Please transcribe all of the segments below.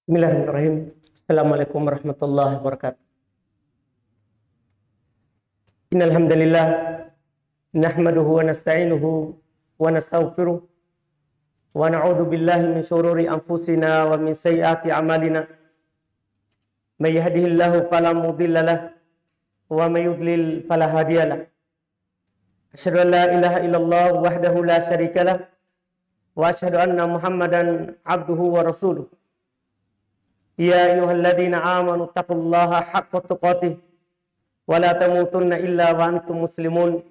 Bismillahirrahmanirrahim. Assalamualaikum warahmatullahi wabarakatuh. Innal hamdalillah nahmaduhu wa nasta'inuhu wa nastaghfiruh wa na'udzu billahi min shururi anfusina wa min sayyiati a'malina. May yahdihillahu fala mudilla lahu wa may yudlil fala hadiya lahu. Asyhadu an la ilaha illallah wahdahu la syarika lahu wa asyhadu anna Muhammadan abduhu wa rasuluh. Ya ayyuhalladzina amanu taqullaha haqqa tuqatih wa la tamutunna illa wa antum muslimun.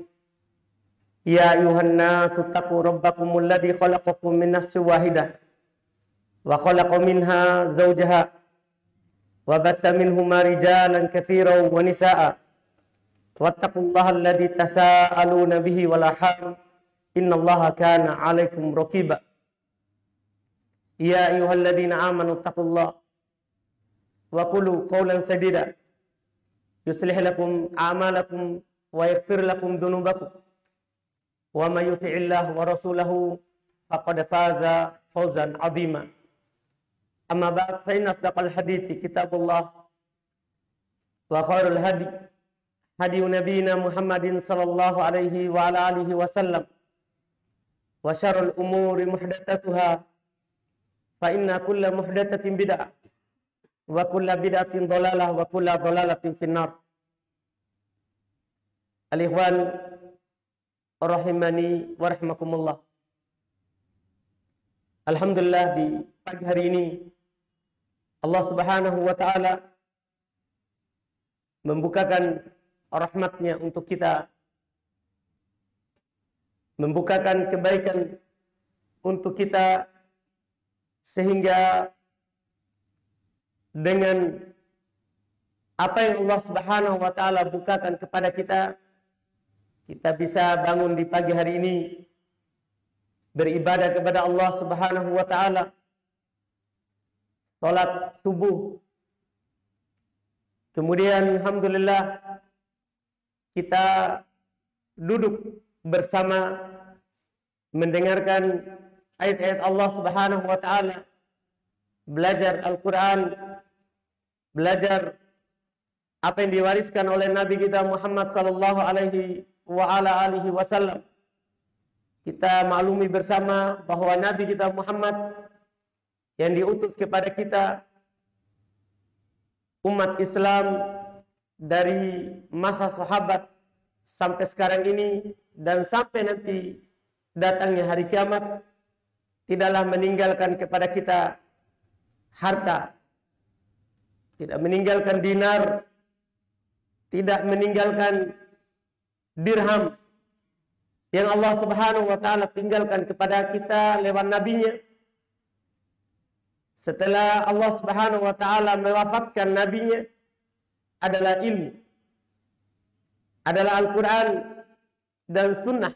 Ya ayyuhan nasu taqu rabbakumul ladzi khalaqakum min nafsin wahidah wa khalaqa minha zawjaha wa batta minhuma rijalan katsiran wa nisaa'a wattaqullaha alladzi tasaaluna bihi wal arham innallaha kana 'alaikum raqiba. Ya ayyuhalladzina amanu taqullaha wa qulu qawlan sadida yuslih lakum a'malakum wa yaghfir lakum dhunubakum wa may yuti'illah wa rasulahu faqad faza fawzan 'azima. Amma ba'd, fa inna asdaqal hadithi kitabullah wa khairul hadi hadi nabiyina Muhammadin sallallahu alaihi wa ala alihi wa sallam wa syarrul umuri muhdatsatuha fa inna kulla muhdatsatin bid'ah wa kulla bid'atin dhalalah wa kulla dhalalatin finnar. Al-ikhwan rahimani wa rahmakumullah. Alhamdulillah, di pagi hari ini Allah Subhanahu wa taala membukakan rahmatnya untuk kita, membukakan kebaikan untuk kita, sehingga dengan apa yang Allah Subhanahu wa taala bukakan kepada kita, kita bisa bangun di pagi hari ini beribadah kepada Allah Subhanahu wa taala, salat subuh. Kemudian alhamdulillah kita duduk bersama mendengarkan ayat-ayat Allah Subhanahu wa taala, belajar Al-Quran, belajar apa yang diwariskan oleh Nabi kita Muhammad sallallahu alaihi wa ala alihi wasallam. Kita maklumi bersama bahwa Nabi kita Muhammad yang diutus kepada kita umat Islam dari masa sahabat sampai sekarang ini dan sampai nanti datangnya hari kiamat, tidaklah meninggalkan kepada kita harta, tidak meninggalkan dinar, tidak meninggalkan dirham yang Allah Subhanahu wa taala tinggalkan kepada kita lewat nabinya. Setelah Allah Subhanahu wa taala mewafatkan nabinya adalah ilmu, adalah Al-Quran dan sunnah,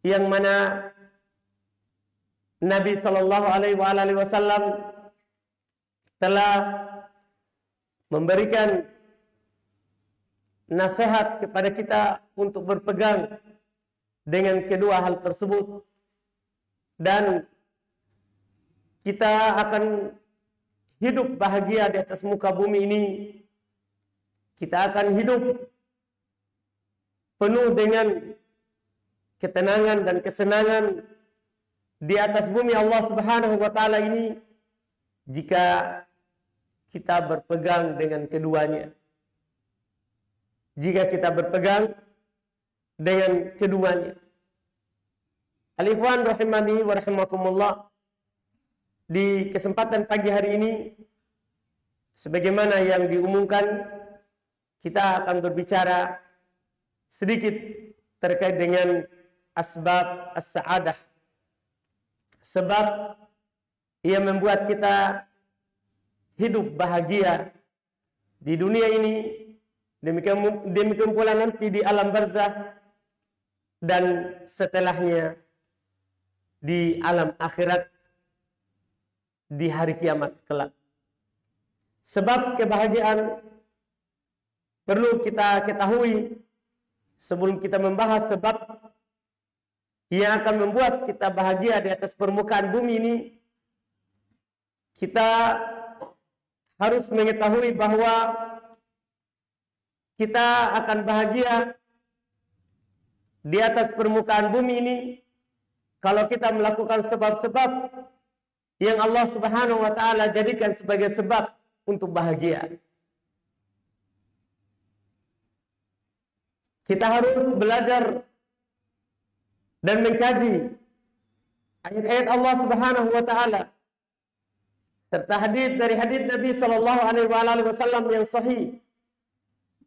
yang mana Nabi sallallahu alaihi wasallam telah memberikan nasihat kepada kita untuk berpegang dengan kedua hal tersebut, dan kita akan hidup bahagia di atas muka bumi ini. Kita akan hidup penuh dengan ketenangan dan kesenangan di atas bumi Allah Subhanahu wa taala ini jika kita berpegang dengan keduanya. Jika kita berpegang dengan keduanya. Al-ikhwan rahimani wa rahimakumullah, di kesempatan pagi hari ini, sebagaimana yang diumumkan, kita akan berbicara sedikit terkait dengan asbab as-sa'adah, sebab ia membuat kita hidup bahagia di dunia ini, demikian pula nanti di alam barzakh dan setelahnya di alam akhirat di hari kiamat kelak. Sebab kebahagiaan perlu kita ketahui sebelum kita membahas sebab yang akan membuat kita bahagia di atas permukaan bumi ini. kita harus mengetahui bahwa kita akan bahagia di atas permukaan bumi ini kalau kita melakukan sebab-sebab yang Allah Subhanahu wa taala jadikan sebagai sebab untuk bahagia. Kita harus belajar dan mengkaji ayat-ayat Allah Subhanahu wa taala serta hadis dari hadis Nabi sallallahu alaihi wasallam yang sahih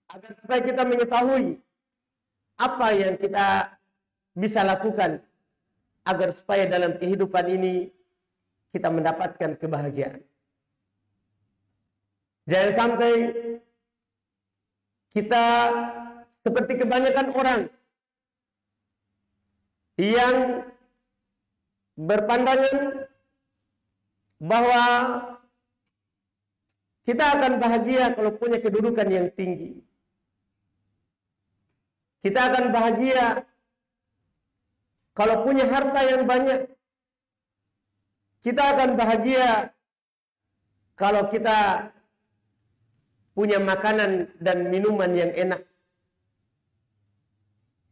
agar supaya kita mengetahui apa yang kita bisa lakukan agar supaya dalam kehidupan ini kita mendapatkan kebahagiaan. Jangan sampai kita seperti kebanyakan orang yang berpandangan bahwa kita akan bahagia kalau punya kedudukan yang tinggi. Kita akan bahagia kalau punya harta yang banyak. Kita akan bahagia kalau kita punya makanan dan minuman yang enak.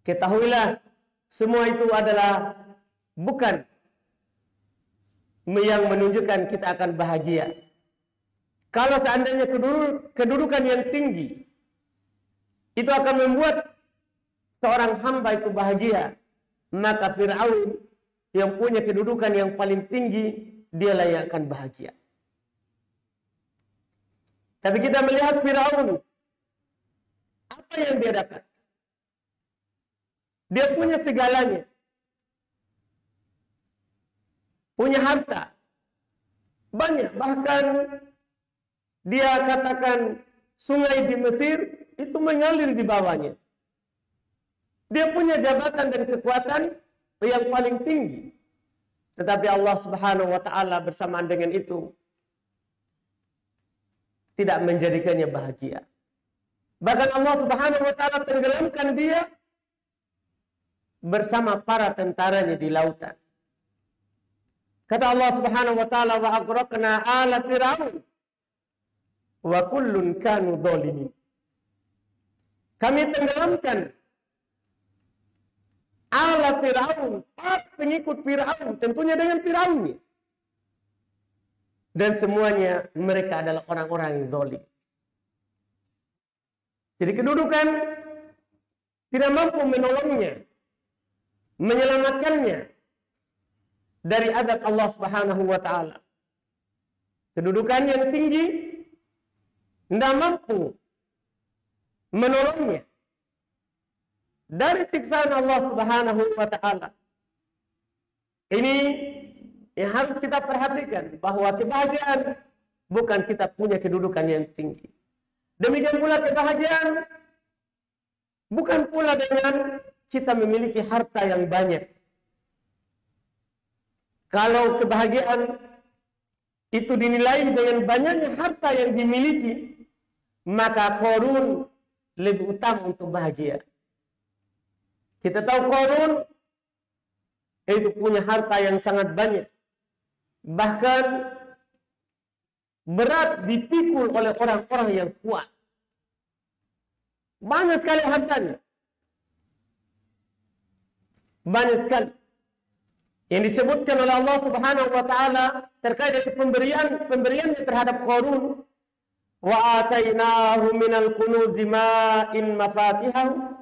Ketahuilah, semua itu adalah bukan yang menunjukkan kita akan bahagia. Kalau seandainya kedudukan yang tinggi itu akan membuat seorang hamba itu bahagia, maka Fir'aun yang punya kedudukan yang paling tinggi, dialah yang akan bahagia. Tapi kita melihat Fir'aun, apa yang dia dapat? Dia punya segalanya. Punya harta. Banyak. Bahkan dia katakan sungai di Mesir itu mengalir di bawahnya. Dia punya jabatan dan kekuatan yang paling tinggi. Tetapi Allah Subhanahu wa taala bersamaan dengan itu tidak menjadikannya bahagia. Bahkan Allah Subhanahu wa taala tenggelamkan dia bersama para tentaranya di lautan. Kata Allah Subhanahu wa taala, wa aghraqna ala fir'aun wa kullun kanu dzalimin. Kami tenggelamkan ala Fir'aun, pengikut Fir'aun, tentunya dengan Fir'aun. Dan semuanya mereka adalah orang-orang yang zalim. Jadi kedudukan tidak mampu menolongnya, menyelamatkannya dari azab Allah Subhanahu wa taala. Kedudukan yang tinggi tidak mampu menolongnya dari siksaan Allah Subhanahu wa taala. Ini yang harus kita perhatikan, bahwa kebahagiaan bukan kita punya kedudukan yang tinggi. Demikian pula kebahagiaan bukan pula dengan kita memiliki harta yang banyak. Kalau kebahagiaan itu dinilai dengan banyaknya harta yang dimiliki, maka Qarun lebih utama untuk bahagia. Kita tahu Qarun itu punya harta yang sangat banyak. Bahkan berat dipikul oleh orang-orang yang kuat. Banyak sekali hartanya. Banyak sekali. Yang disebutkan oleh Allah Subhanahu wa taala terkait dengan pemberiannya terhadap Qarun, wa atainahu minal kunuzi ma in mafatihahu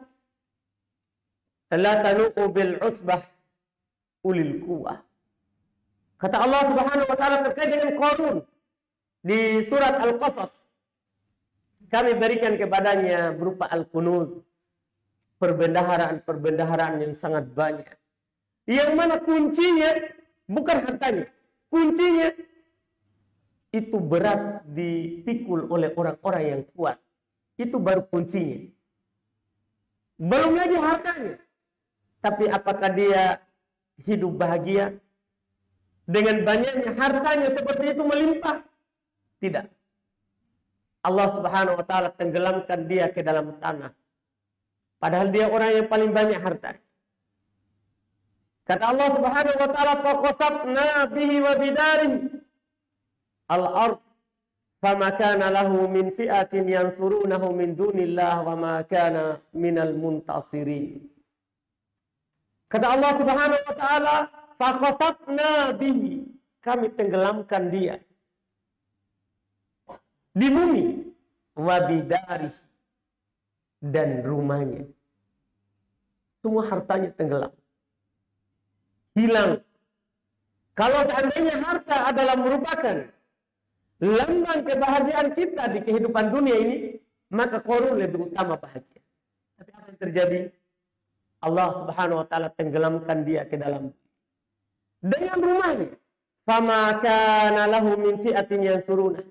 la tanu'u bil usbah ulil quwwah. Kata Allah Subhanahu wa taala terkait dengan Qarun di surat Al-Qasas, kami berikan kepadanya berupa al-kunuz, perbendaharaan yang sangat banyak. Yang mana kuncinya bukan hartanya. Kuncinya itu berat dipikul oleh orang-orang yang kuat. Itu baru kuncinya. Belum lagi hartanya. Tapi apakah dia hidup bahagia? Dengan banyaknya hartanya seperti itu melimpah? Tidak. Allah Subhanahu wa taala tenggelamkan dia ke dalam tanah. Padahal dia orang yang paling banyak harta. Kata Allah Subhanahu wa taala, faqasabna bihi wa bidarihi al-ard fama kana lahu min fi'atin yansurunahu min dunillah wa ma kana minal muntasirin. Kata Allah Subhanahu wa taala, faqatafna bihi, kami tenggelamkan dia di bumi, wa bidarihi, dan rumahnya. Semua hartanya tenggelam, hilang. Kalau seandainya harta adalah merupakan lambang kebahagiaan kita di kehidupan dunia ini, maka Qarun lebih utama bahagia. Tapi apa yang terjadi? Allah Subhanahu wa taala tenggelamkan dia ke dalam dengan rumahnya. Fama kana lahu min fi'atin yansuruna,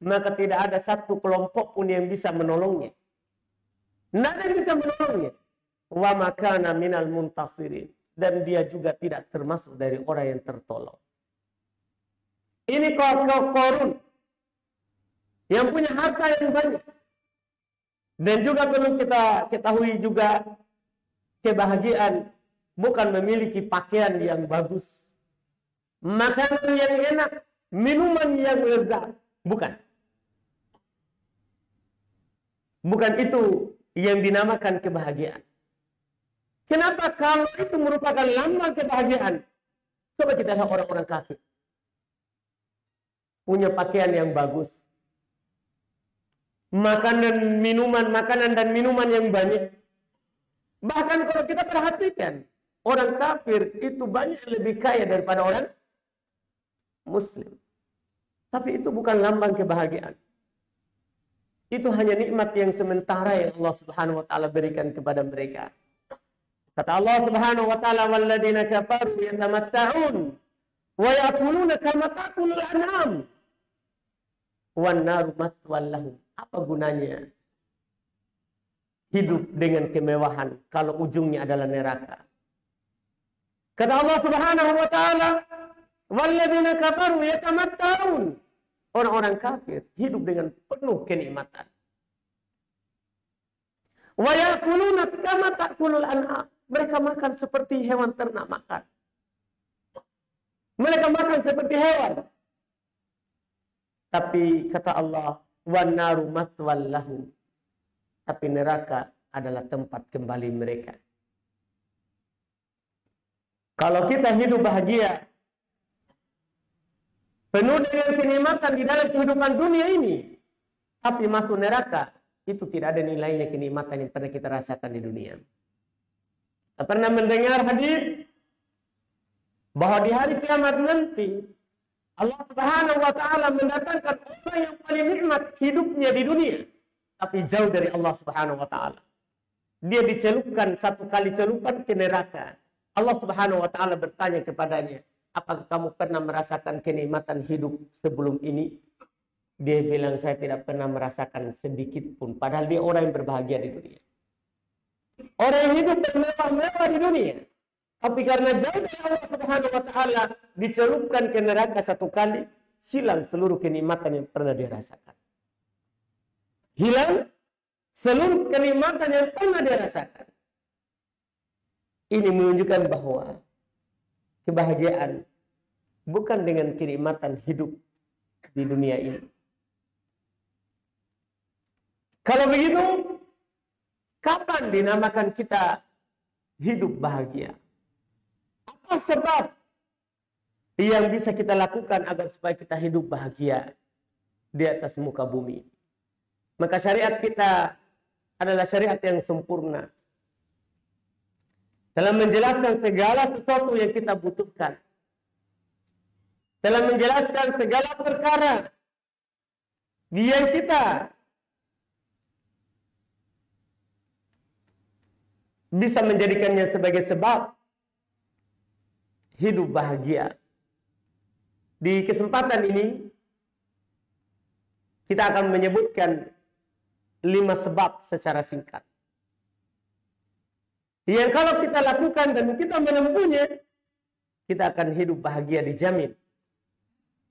maka tidak ada satu kelompok pun yang bisa menolongnya. Tidak ada yang bisa menolongnya. Wa ma kana minal muntasirin, dan dia juga tidak termasuk dari orang yang tertolong. Ini Qarun yang punya harta yang banyak. Dan juga perlu kita ketahui juga, kebahagiaan bukan memiliki pakaian yang bagus, makanan yang enak, minuman yang lezat. Bukan. Bukan itu yang dinamakan kebahagiaan. Kenapa? Kalau itu merupakan lambang kebahagiaan. Coba kita lihat orang-orang kafir. Punya pakaian yang bagus, makanan dan minuman yang banyak. Bahkan kalau kita perhatikan, orang kafir itu banyak lebih kaya daripada orang Muslim. Tapi itu bukan lambang kebahagiaan. Itu hanya nikmat yang sementara yang Allah Subhanahu wa taala berikan kepada mereka. Kata Allah Subhanahu wa taala, "Walladzina kafaru yatamatta'un wa ya'kuluna kama ta'kulul an'am wan naru matwal lahum." Apa gunanya hidup dengan kemewahan kalau ujungnya adalah neraka? Kata Allah Subhanahu wa taala, "Walladzina kafaru yatamatta'un." Orang-orang kafir hidup dengan penuh kenikmatan. Wa ya'kuluna kama ta'kulul an'am. Mereka makan seperti hewan ternak makan. Mereka makan seperti hewan. Tapi kata Allah, wan naru matwal lahum. Tapi neraka adalah tempat kembali mereka. Kalau kita hidup bahagia, penuh dengan kenikmatan di dalam kehidupan dunia ini, tapi masuk neraka, itu tidak ada nilainya kenikmatan yang pernah kita rasakan di dunia. Kita pernah mendengar hadis bahwa di hari kiamat nanti Allah Subhanahu wa taala mendatangkan orang yang paling nikmat hidupnya di dunia, tapi jauh dari Allah Subhanahu wa taala. Dia dicelupkan satu kali celupan ke neraka. Allah Subhanahu wa taala bertanya kepadanya, "Apakah kamu pernah merasakan kenikmatan hidup sebelum ini?" Dia bilang, "Saya tidak pernah merasakan sedikit pun." Padahal dia orang yang berbahagia di dunia. Orang yang hidup bermewah-mewah di dunia. Tapi karena jauh dari Allah Subhanahu wa taala, dicelupkan ke neraka satu kali, hilang seluruh kenikmatan yang pernah dia rasakan. Hilang seluruh kenikmatan yang pernah dia rasakan. Ini menunjukkan bahwa kebahagiaan bukan dengan kenikmatan hidup di dunia ini. Kalau begitu, kapan dinamakan kita hidup bahagia? Apa sebab yang bisa kita lakukan agar supaya kita hidup bahagia di atas muka bumi? Maka syariat kita adalah syariat yang sempurna dalam menjelaskan segala sesuatu yang kita butuhkan, dalam menjelaskan segala perkara yang kita bisa menjadikannya sebagai sebab hidup bahagia. Di kesempatan ini kita akan menyebutkan 5 sebab secara singkat, yang kalau kita lakukan dan kita menempuhnya, kita akan hidup bahagia, dijamin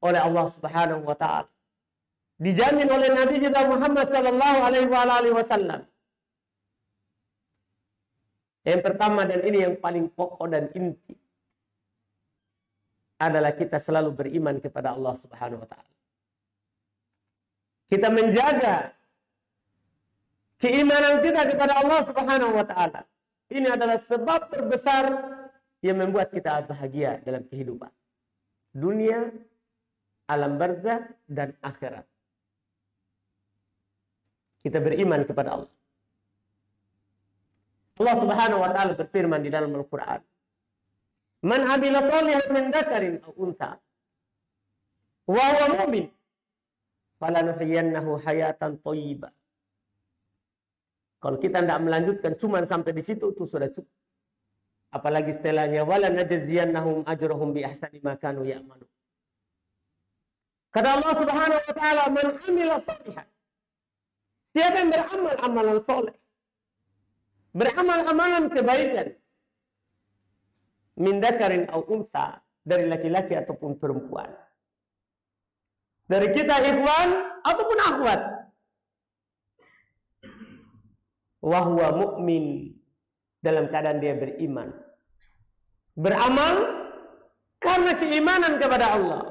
oleh Allah Subhanahu wa taala, dijamin oleh Nabi kita Muhammad sallallahu alaihi wasallam. Yang pertama, dan ini yang paling pokok dan inti, adalah kita selalu beriman kepada Allah Subhanahu wa taala. kita menjaga keimanan kita kepada Allah Subhanahu wa taala. Ini adalah sebab terbesar yang membuat kita bahagia dalam kehidupan dunia, alam barzakh, dan akhirat. Kita beriman kepada Allah. Allah Subhanahu wa taala berfirman di dalam Al-Qur'an, "Man 'amila shalihan min dzakarin aw untha wa huwa mu'min, falanuhyiyannahu hayatan thayyibah." Kalau kita tidak melanjutkan cuma sampai di situ, itu sudah cukup. Apalagi setelahnya, wala najziyannahum ajrahum bi ahsani ma kanu ya'malun. Kata Allah Subhanahu wa taala, "Man 'amila shalihan." Siapa yang beramal amalan soleh, beramal amalan kebaikan, min dzakarin aw unsa, dari laki-laki ataupun perempuan, dari kita ikhwan ataupun akhwat, wa huwa mu'min, dalam keadaan dia beriman, beramal karena keimanan kepada Allah,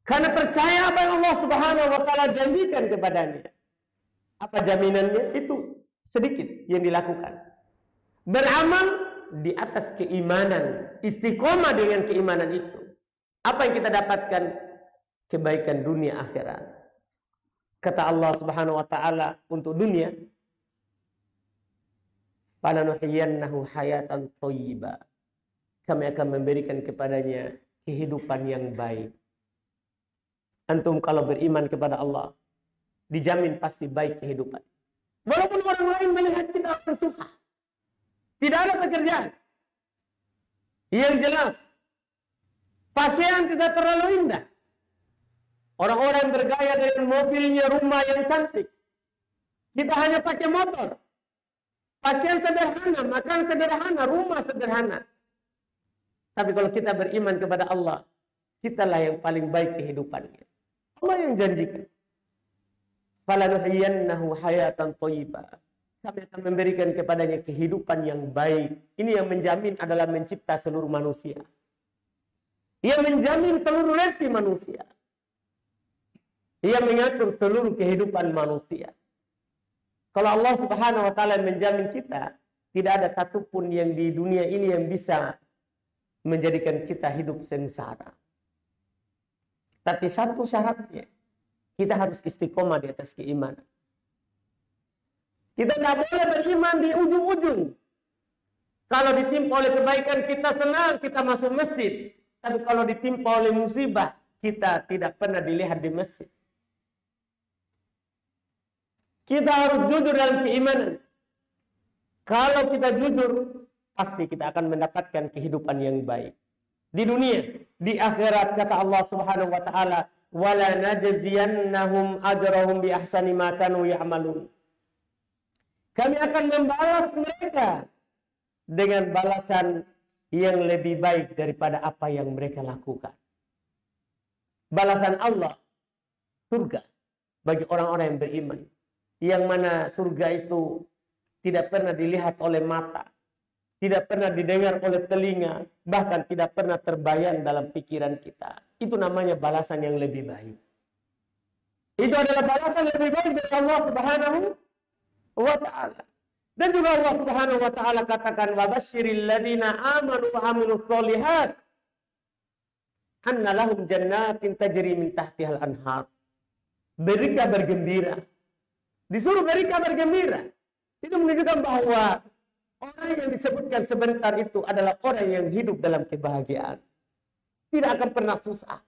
karena percaya apa yang Allah Subhanahu wa taala janjikan kepadanya. Apa jaminannya? Itu sedikit yang dilakukan. Beramal di atas keimanan, istiqomah dengan keimanan itu. Apa yang kita dapatkan? Kebaikan dunia akhirat. Kata Allah Subhanahu wa taala untuk dunia, "Falanuhyiyannahu hayatan thayyibah." Kami akan memberikan kepadanya kehidupan yang baik. Antum kalau beriman kepada Allah, dijamin pasti baik kehidupan. Walaupun orang lain melihat kita orang susah, tidak ada pekerjaan, yang jelas pakaian tidak terlalu indah, orang-orang bergaya dengan mobilnya, rumah yang cantik, kita hanya pakai motor, pakaian sederhana, makan sederhana, rumah sederhana. Tapi kalau kita beriman kepada Allah, kitalah yang paling baik kehidupannya. Allah yang janjikan, "Falanuhyiyannahu hayatan thayyibah." Kami akan memberikan kepadanya kehidupan yang baik. Ini yang menjamin adalah mencipta seluruh manusia, yang menjamin seluruh rezeki manusia, yang mengatur seluruh kehidupan manusia. Kalau Allah Subhanahu wa taala menjamin kita, tidak ada satupun yang di dunia ini yang bisa menjadikan kita hidup sengsara. Tapi satu syaratnya, kita harus istiqomah di atas keimanan. Kita tidak boleh beriman di ujung-ujung. Kalau ditimpa oleh kebaikan, kita senang, kita masuk masjid. Tapi kalau ditimpa oleh musibah, kita tidak pernah dilihat di masjid. Kita harus jujur dalam keimanan. Kalau kita jujur, pasti kita akan mendapatkan kehidupan yang baik. Di dunia, di akhirat, kata Allah Subhanahu wa taala, "Wala najziyannahum ajrahum bi ahsani ma kanu ya'malun." Kami akan membalas mereka dengan balasan yang lebih baik daripada apa yang mereka lakukan. Balasan Allah, surga bagi orang-orang yang beriman. Yang mana surga itu tidak pernah dilihat oleh mata, tidak pernah didengar oleh telinga, bahkan tidak pernah terbayang dalam pikiran kita. Itu namanya balasan yang lebih baik. Itu adalah balasan lebih baik dari Allah Subhanahu wa ta'ala. Dan juga Allah Subhanahu wa ta'ala katakan, "Wa basyiril ladzina amanu wa 'amilus sholihat anna lahum jannatin tajri min tahtihal anhar." Berikan bergembira. Disuruh berikan bergembira. Itu menunjukkan bahwa orang yang disebutkan sebentar itu adalah orang yang hidup dalam kebahagiaan. Tidak akan pernah susah.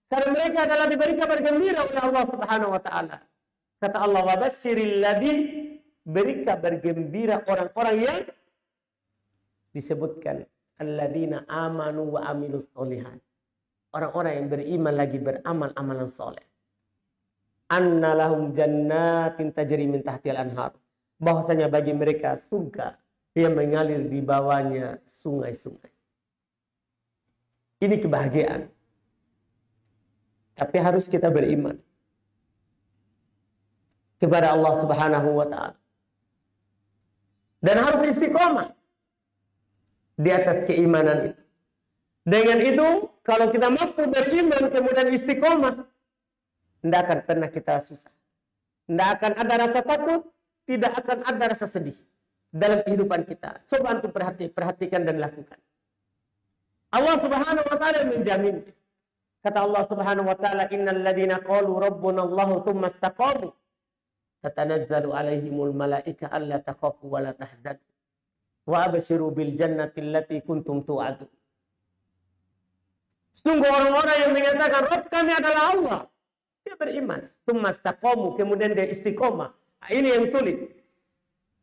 Karena mereka adalah diberikan bergembira oleh Allah Subhanahu wa ta'ala. Kata Allah, "Wa basyiril ladzi," berikan bergembira orang-orang yang disebutkan alladzina amanu wa amilus sholihat. Orang-orang yang beriman lagi beramal amalan soleh. Anna lahum jannatin tajri min tahtihal anhar. Bahwasanya bagi mereka surga yang mengalir di bawahnya sungai-sungai. Ini kebahagiaan. Tapi harus kita beriman kepada Allah Subhanahu wa ta'ala. Dan harus istiqomah di atas keimanan itu. Dengan itu, kalau kita mampu beriman kemudian istiqomah, tidak akan pernah kita susah. Tidak akan ada rasa takut, tidak akan ada rasa sedih dalam kehidupan kita. Coba antum perhatikan dan lakukan. Allah Subhanahu wa taala menjamin. Kata Allah Subhanahu wa taala, "Innal ladzina qalu rabbuna Allah tsumma istaqamu tatanazzalu 'alaihimul malaika alla takhafu wa la tahzanu wa abshiru bil jannati allati kuntum tu'adun." Sungguh orang-orang yang menyatakan Rabb kami adalah Allah, dia beriman, tsumma istaqamu, kemudian dia istiqomah. Ini yang sulit.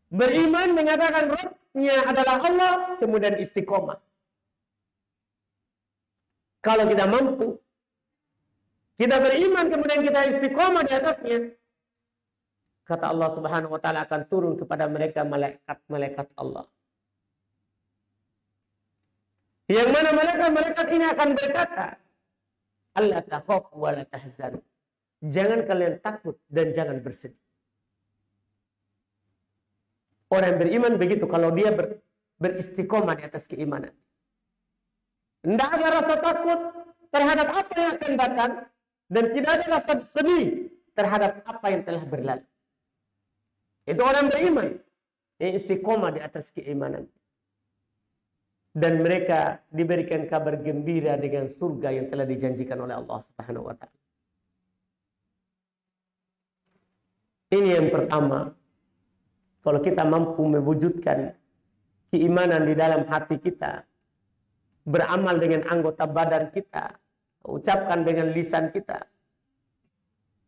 Beriman menyatakan Rabb-nya adalah Allah, kemudian istiqomah. Kalau kita mampu, kita beriman, kemudian kita istiqomah di atasnya, kata Allah Subhanahu wa taala akan turun kepada mereka malaikat-malaikat Allah. Yang mana malaikat ini akan berkata, "Alla takhafu wa la tahzanu." Jangan kalian takut dan jangan bersedih. Orang yang beriman begitu, kalau dia beristiqomah di atas keimanan. Tidak ada rasa takut terhadap apa yang akan datang, dan tidak ada rasa sedih terhadap apa yang telah berlalu. Itu orang beriman yang istiqomah di atas keimanan. Dan mereka diberikan kabar gembira dengan surga yang telah dijanjikan oleh Allah Subhanahu wa taala. Ini yang pertama. Kalau kita mampu mewujudkan keimanan di dalam hati kita, beramal dengan anggota badan kita, ucapkan dengan lisan kita,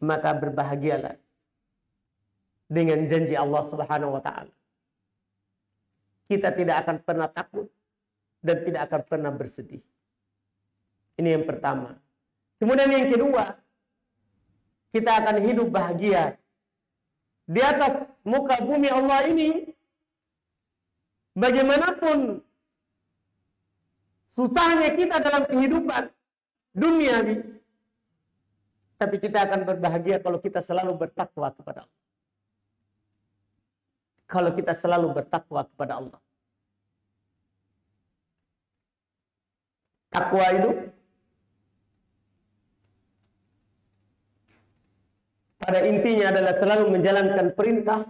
maka berbahagialah dengan janji Allah Subhanahu wa taala. Kita tidak akan pernah takut dan tidak akan pernah bersedih. Ini yang pertama. Kemudian yang kedua, kita akan hidup bahagia di atas muka bumi Allah ini. Bagaimanapun susahnya kita dalam kehidupan dunia ini, tapi kita akan berbahagia kalau kita selalu bertakwa kepada Allah. Kalau kita selalu bertakwa kepada Allah. Takwa itu pada intinya adalah selalu menjalankan perintah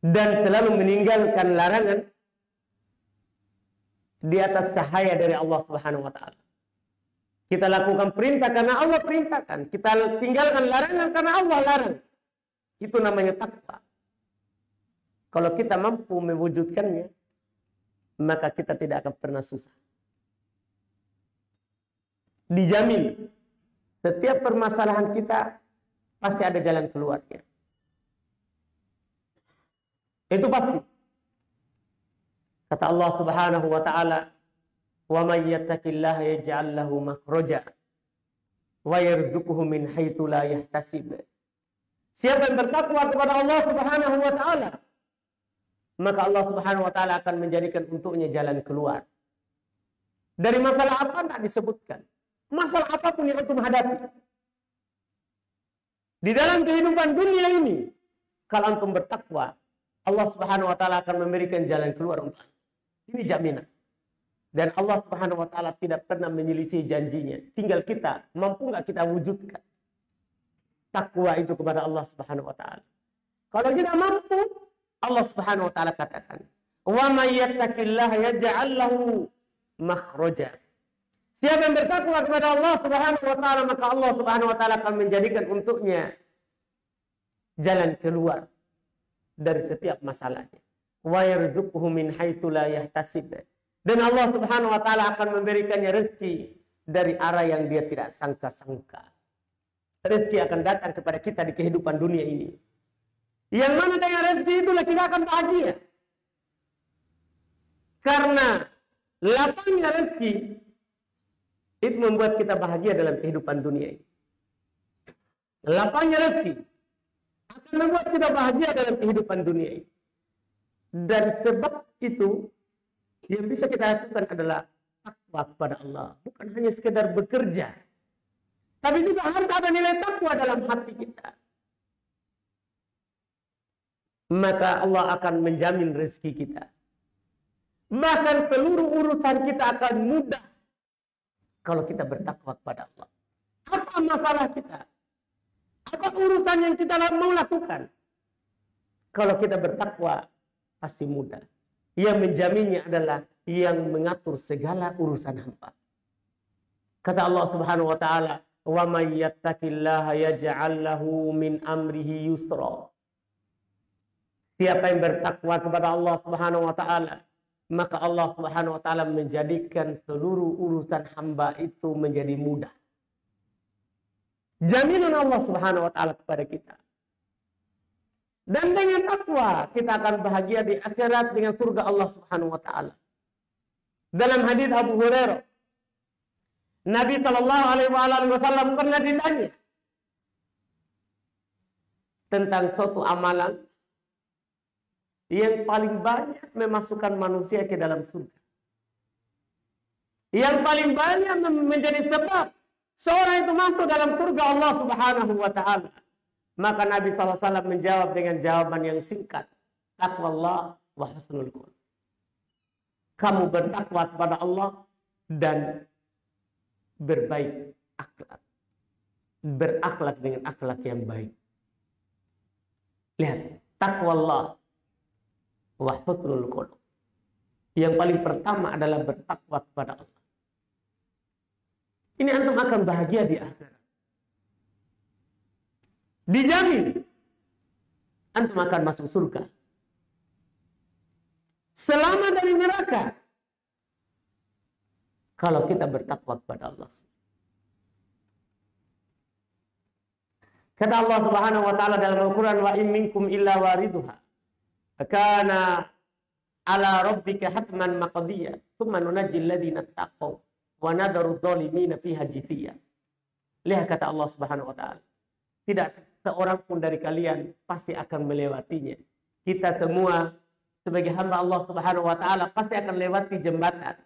dan selalu meninggalkan larangan di atas cahaya dari Allah Subhanahu wa taala. Kita lakukan perintah karena Allah perintahkan, kita tinggalkan larangan karena Allah larang. Itu namanya takwa. Kalau kita mampu mewujudkannya, maka kita tidak akan pernah susah. Dijamin setiap permasalahan kita pasti ada jalan keluarnya. Itu pasti. Kata Allah Subhanahu wa taala, "Wa may yattaqillaha yaj'al lahu makhraja wa yarzuquhu min haitsu la yahtasib." Siapa yang bertakwa kepada Allah Subhanahu wa taala, maka Allah Subhanahu wa taala akan menjadikan untuknya jalan keluar. Dari masalah apa tak disebutkan. Masalah apapun yang antum hadapi di dalam kehidupan dunia ini, kalau antum bertakwa, Allah Subhanahu wa taala akan memberikan jalan keluar untuk antum. Ini jaminan. Dan Allah Subhanahu wa taala tidak pernah menyelisih janjinya. Tinggal kita mampu nggak kita wujudkan takwa itu kepada Allah Subhanahu wa taala. Kalau kita mampu, Allah Subhanahu wa taala katakan, "Wa may yattaqillaha yaj'al lahu makhraja." Siapa yang bertakwa kepada Allah Subhanahu wa taala, maka Allah Subhanahu wa taala akan menjadikan untuknya jalan keluar dari setiap masalahnya. Wa yarzuquhu min haitsu la yahtasib. Dan Allah Subhanahu wa taala akan memberikannya rezeki dari arah yang dia tidak sangka-sangka. Rezeki akan datang kepada kita di kehidupan dunia ini. Yang mana dengan rezeki itulah kita akan bahagia. Karena lapangnya rezeki itu membuat kita bahagia dalam kehidupan dunia ini. Lapangnya rezeki akan membuat kita bahagia dalam kehidupan dunia ini. Dan sebab itu yang bisa kita lakukan adalah takwa kepada Allah. Bukan hanya sekedar bekerja, tapi juga harus ada nilai takwa dalam hati kita. Maka Allah akan menjamin rezeki kita. Bahkan seluruh urusan kita akan mudah kalau kita bertakwa kepada Allah. Apa masalah kita? Apa urusan yang kita mau lakukan? Kalau kita bertakwa, pasti mudah. Yang menjaminnya adalah yang mengatur segala urusan hamba. Kata Allah Subhanahu wa taala, "Wa may yattaqillaha yaj'al lahu min amrihi yusra." Siapa yang bertakwa kepada Allah Subhanahu wa taala, maka Allah Subhanahu wa taala menjadikan seluruh urusan hamba itu menjadi mudah. Jaminan Allah Subhanahu wa taala kepada kita. Dan dengan takwa kita akan bahagia di akhirat dengan surga Allah Subhanahu wa taala. Dalam hadis Abu Hurairah, Nabi sallallahu alaihi wasallam pernah ditanya tentang suatu amalan yang paling banyak memasukkan manusia ke dalam surga. Yang paling banyak menjadi sebab seorang itu masuk dalam surga Allah Subhanahu wa taala. Maka Nabi SAW menjawab dengan jawaban yang singkat. Taqwallah wa husnul khuluq. Kamu bertakwa kepada Allah dan berbaik akhlak. Berakhlak dengan akhlak yang baik. Lihat. Taqwallah wa husnul khuluq. Yang paling pertama adalah bertakwa kepada Allah. Ini antum akan bahagia di akhirat. Dijamin antum akan masuk surga. Selamat dari neraka. Kalau kita bertakwa kepada Allah. Kata Allah Subhanahu wa taala dalam Al-Qur'an, "Wa in minkum illa wariduha. Kana ala rabbika hatman maqdiya, tsumma nunajjil ladzina taqaw wa nadharu adh-dhalimina fiha jithiya." Lihat kata Allah Subhanahu wa taala. Tidak seorang pun dari kalian pasti akan melewatinya. Kita semua sebagai hamba Allah Subhanahu wa taala pasti akan lewati jembatan.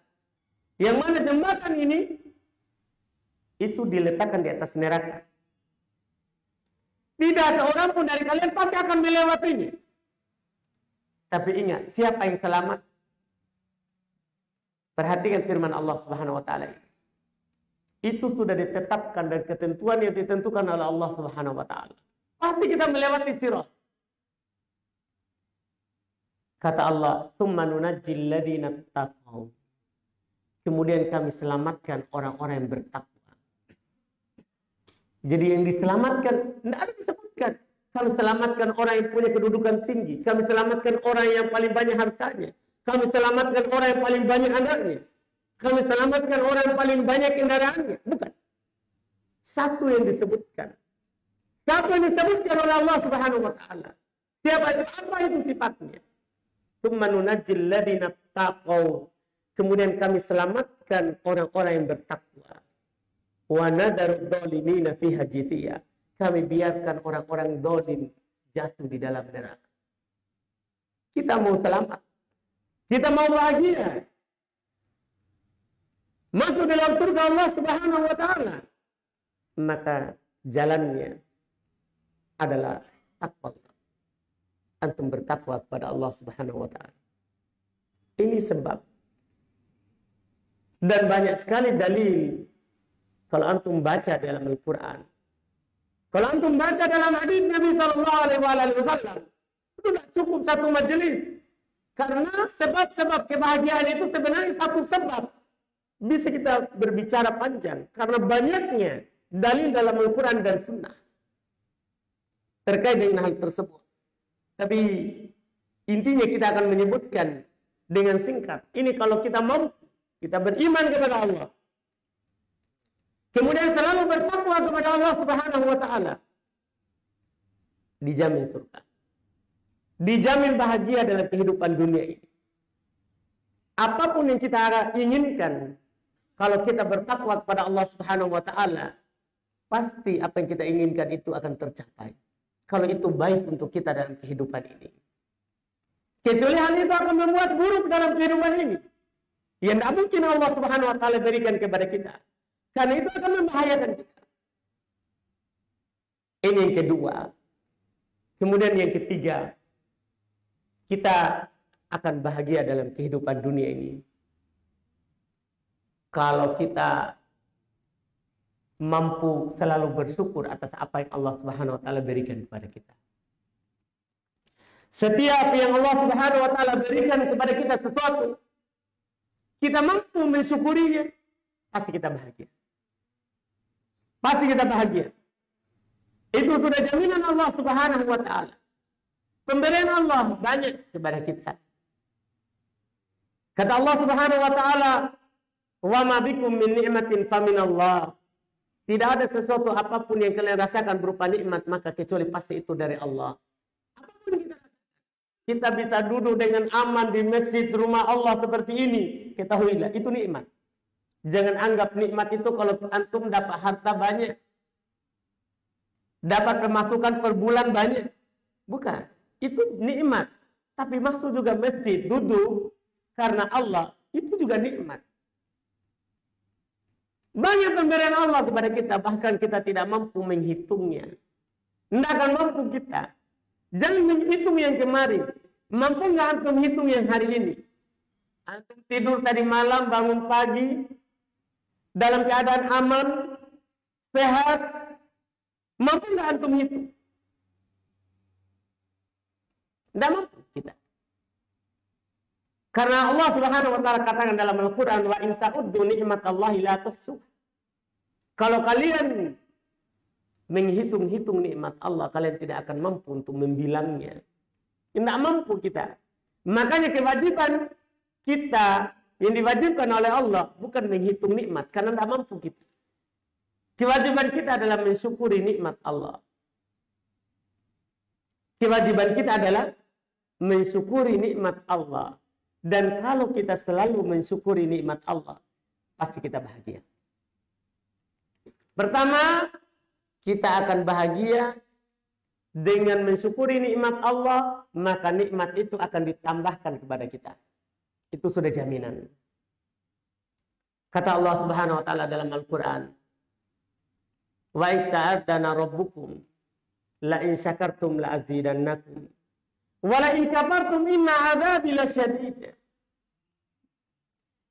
Yang mana jembatan ini itu diletakkan di atas neraka. Tidak seorang pun dari kalian pasti akan melewatinya. Tapi ingat, siapa yang selamat? Perhatikan firman Allah Subhanahu wa taala ini. Itu sudah ditetapkan dan ketentuan yang ditentukan oleh Allah Subhanahu wa taala. Pasti kita melewati sirat. Kata Allah, "Tsumma nunajjil ladzina taqaw." Kemudian kami selamatkan orang-orang yang bertakwa. Jadi yang diselamatkan tidak ada disebutkan. Kami selamatkan orang yang punya kedudukan tinggi. Kami selamatkan orang yang paling banyak hartanya. Kami selamatkan orang yang paling banyak anaknya. Kami selamatkan orang yang paling banyak kendaraannya. Bukan. Satu yang disebutkan. Satu yang disebutkan oleh Allah Subhanahu wa taala. Siapa itu? Apa itu sifatnya? Tsumma nunajjil ladzina taqaw. Kemudian kami selamatkan orang-orang yang bertakwa. Wa nadharu adh-dhalimina fiha jithiya. Kami biarkan orang-orang zalim jatuh di dalam neraka. Kita mau selamat. Kita mau bahagia. Masuk dalam surga Allah Subhanahu wa taala. Maka jalannya adalah takwa. Antum bertakwa kepada Allah Subhanahu wa taala. Ini sebab. Dan banyak sekali dalil kalau antum baca dalam Al-Qur'an. Kalau antum baca dalam hadis Nabi sallallahu alaihi wasallam, itu tidak cukup satu majelis. Karena sebab-sebab kebahagiaan itu sebenarnya satu sebab. Bisa kita berbicara panjang karena banyaknya dalil dalam Al-Quran dan Sunnah terkait dengan hal tersebut. Tapi intinya kita akan menyebutkan dengan singkat. Ini kalau kita mampu, kita beriman kepada Allah. Kemudian selalu bertakwa kepada Allah Subhanahu wa taala. Dijamin surga. Dijamin bahagia dalam kehidupan dunia ini. Apapun yang kita inginkan, kalau kita bertakwa kepada Allah Subhanahu wa taala, pasti apa yang kita inginkan itu akan tercapai. Kalau itu baik untuk kita dalam kehidupan ini. Kecuali hal itu akan membuat buruk dalam kehidupan ini. Yang tidak mungkin Allah Subhanahu wa taala berikan kepada kita. Karena itu akan membahayakan kita. Ini yang kedua. Kemudian yang ketiga, kita akan bahagia dalam kehidupan dunia ini kalau kita mampu selalu bersyukur atas apa yang Allah Subhanahu wa taala berikan kepada kita. Setiap yang Allah Subhanahu wa taala berikan kepada kita sesuatu, kita mampu mensyukurinya, pasti kita bahagia. Pasti kita bahagia. Itu sudah jaminan Allah Subhanahu wa taala. Pemberian Allah banyak kepada kita. Kata Allah Subhanahu wa taala, "Wa ma bikum min ni'matin faminallah." Tidak ada sesuatu apapun yang kalian rasakan berupa nikmat, maka kecuali pasti itu dari Allah. Apapun kita bisa duduk dengan aman di masjid rumah Allah seperti ini, ketahuilah itu nikmat. Jangan anggap nikmat itu kalau antum dapat harta banyak, dapat pemasukan per bulan banyak. Bukan, itu nikmat. Tapi masuk juga masjid, duduk karena Allah, itu juga nikmat. Banyak pemberian Allah kepada kita, bahkan kita tidak mampu menghitungnya. Tidak akan mampu kita. Jangan menghitung yang kemarin. Mampu nggak antum hitung yang hari ini? Antum tidur tadi malam, bangun pagi, dalam keadaan aman, sehat. Mampu nggak antum hitung? Tidak mampu kita. Karena Allah Subhanahu wa taala katakan dalam Al-Qur'an, wa in ta'uddu ni'matallahi la tuhsuha. Kalau kalian menghitung-hitung nikmat Allah, kalian tidak akan mampu untuk membilangnya. Tidak mampu kita. Makanya kewajiban kita yang diwajibkan oleh Allah bukan menghitung nikmat, karena tidak mampu kita. Kewajiban kita adalah mensyukuri nikmat Allah. Kewajiban kita adalah mensyukuri nikmat Allah. Dan kalau kita selalu mensyukuri nikmat Allah, pasti kita bahagia. Pertama, kita akan bahagia dengan mensyukuri nikmat Allah, maka nikmat itu akan ditambahkan kepada kita. Itu sudah jaminan. Kata Allah Subhanahu wa taala dalam Al-Qur'an, "Wa ta'adana rabbukum la in syakartum la azidannakum. Wala in kafartum inna adzabi lasyadid."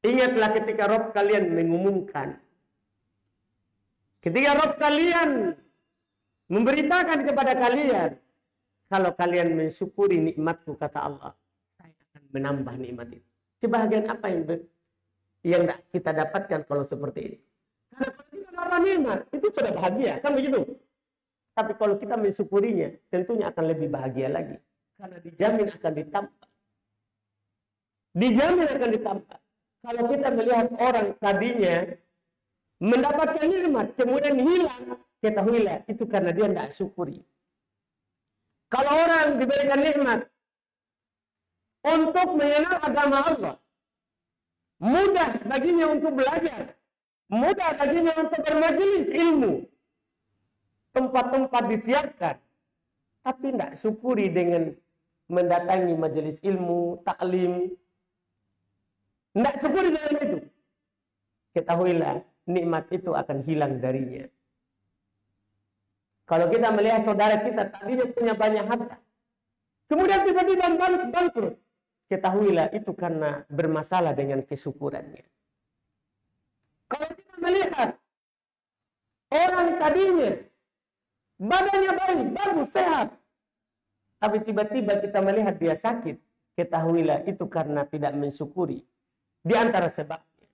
Ingatlah ketika Rabb kalian mengumumkan. Ketika Rabb kalian memberitakan kepada kalian, kalau kalian mensyukuri nikmatku, kata Allah, saya akan menambah nikmat itu. Kebahagiaan apa yang kita dapatkan kalau seperti itu? Karena kalau kita dapat nikmat, itu sudah bahagia, kan begitu? Tapi kalau kita mensyukurinya, tentunya akan lebih bahagia lagi. Karena dijamin akan ditambah. Dijamin akan ditambah. Kalau kita melihat orang tadinya mendapatkan nikmat, kemudian hilang, ketahuilah itu karena dia tidak syukuri. Kalau orang diberikan nikmat untuk mengenal agama Allah, mudah baginya untuk belajar, mudah baginya untuk bermajelis ilmu, tempat-tempat disiapkan, tapi tidak syukuri dengan mendatangi majelis ilmu, taklim, tidak syukuri dengan itu, ketahuilah nikmat itu akan hilang darinya. Kalau kita melihat saudara kita tadinya punya banyak harta, kemudian tiba-tiba bangkrut, ketahuilah itu karena bermasalah dengan kesyukurannya. Kalau kita melihat orang tadinya badannya baik, bagus, sehat, tapi tiba-tiba kita melihat dia sakit, ketahuilah itu karena tidak mensyukuri. Di antara sebabnya,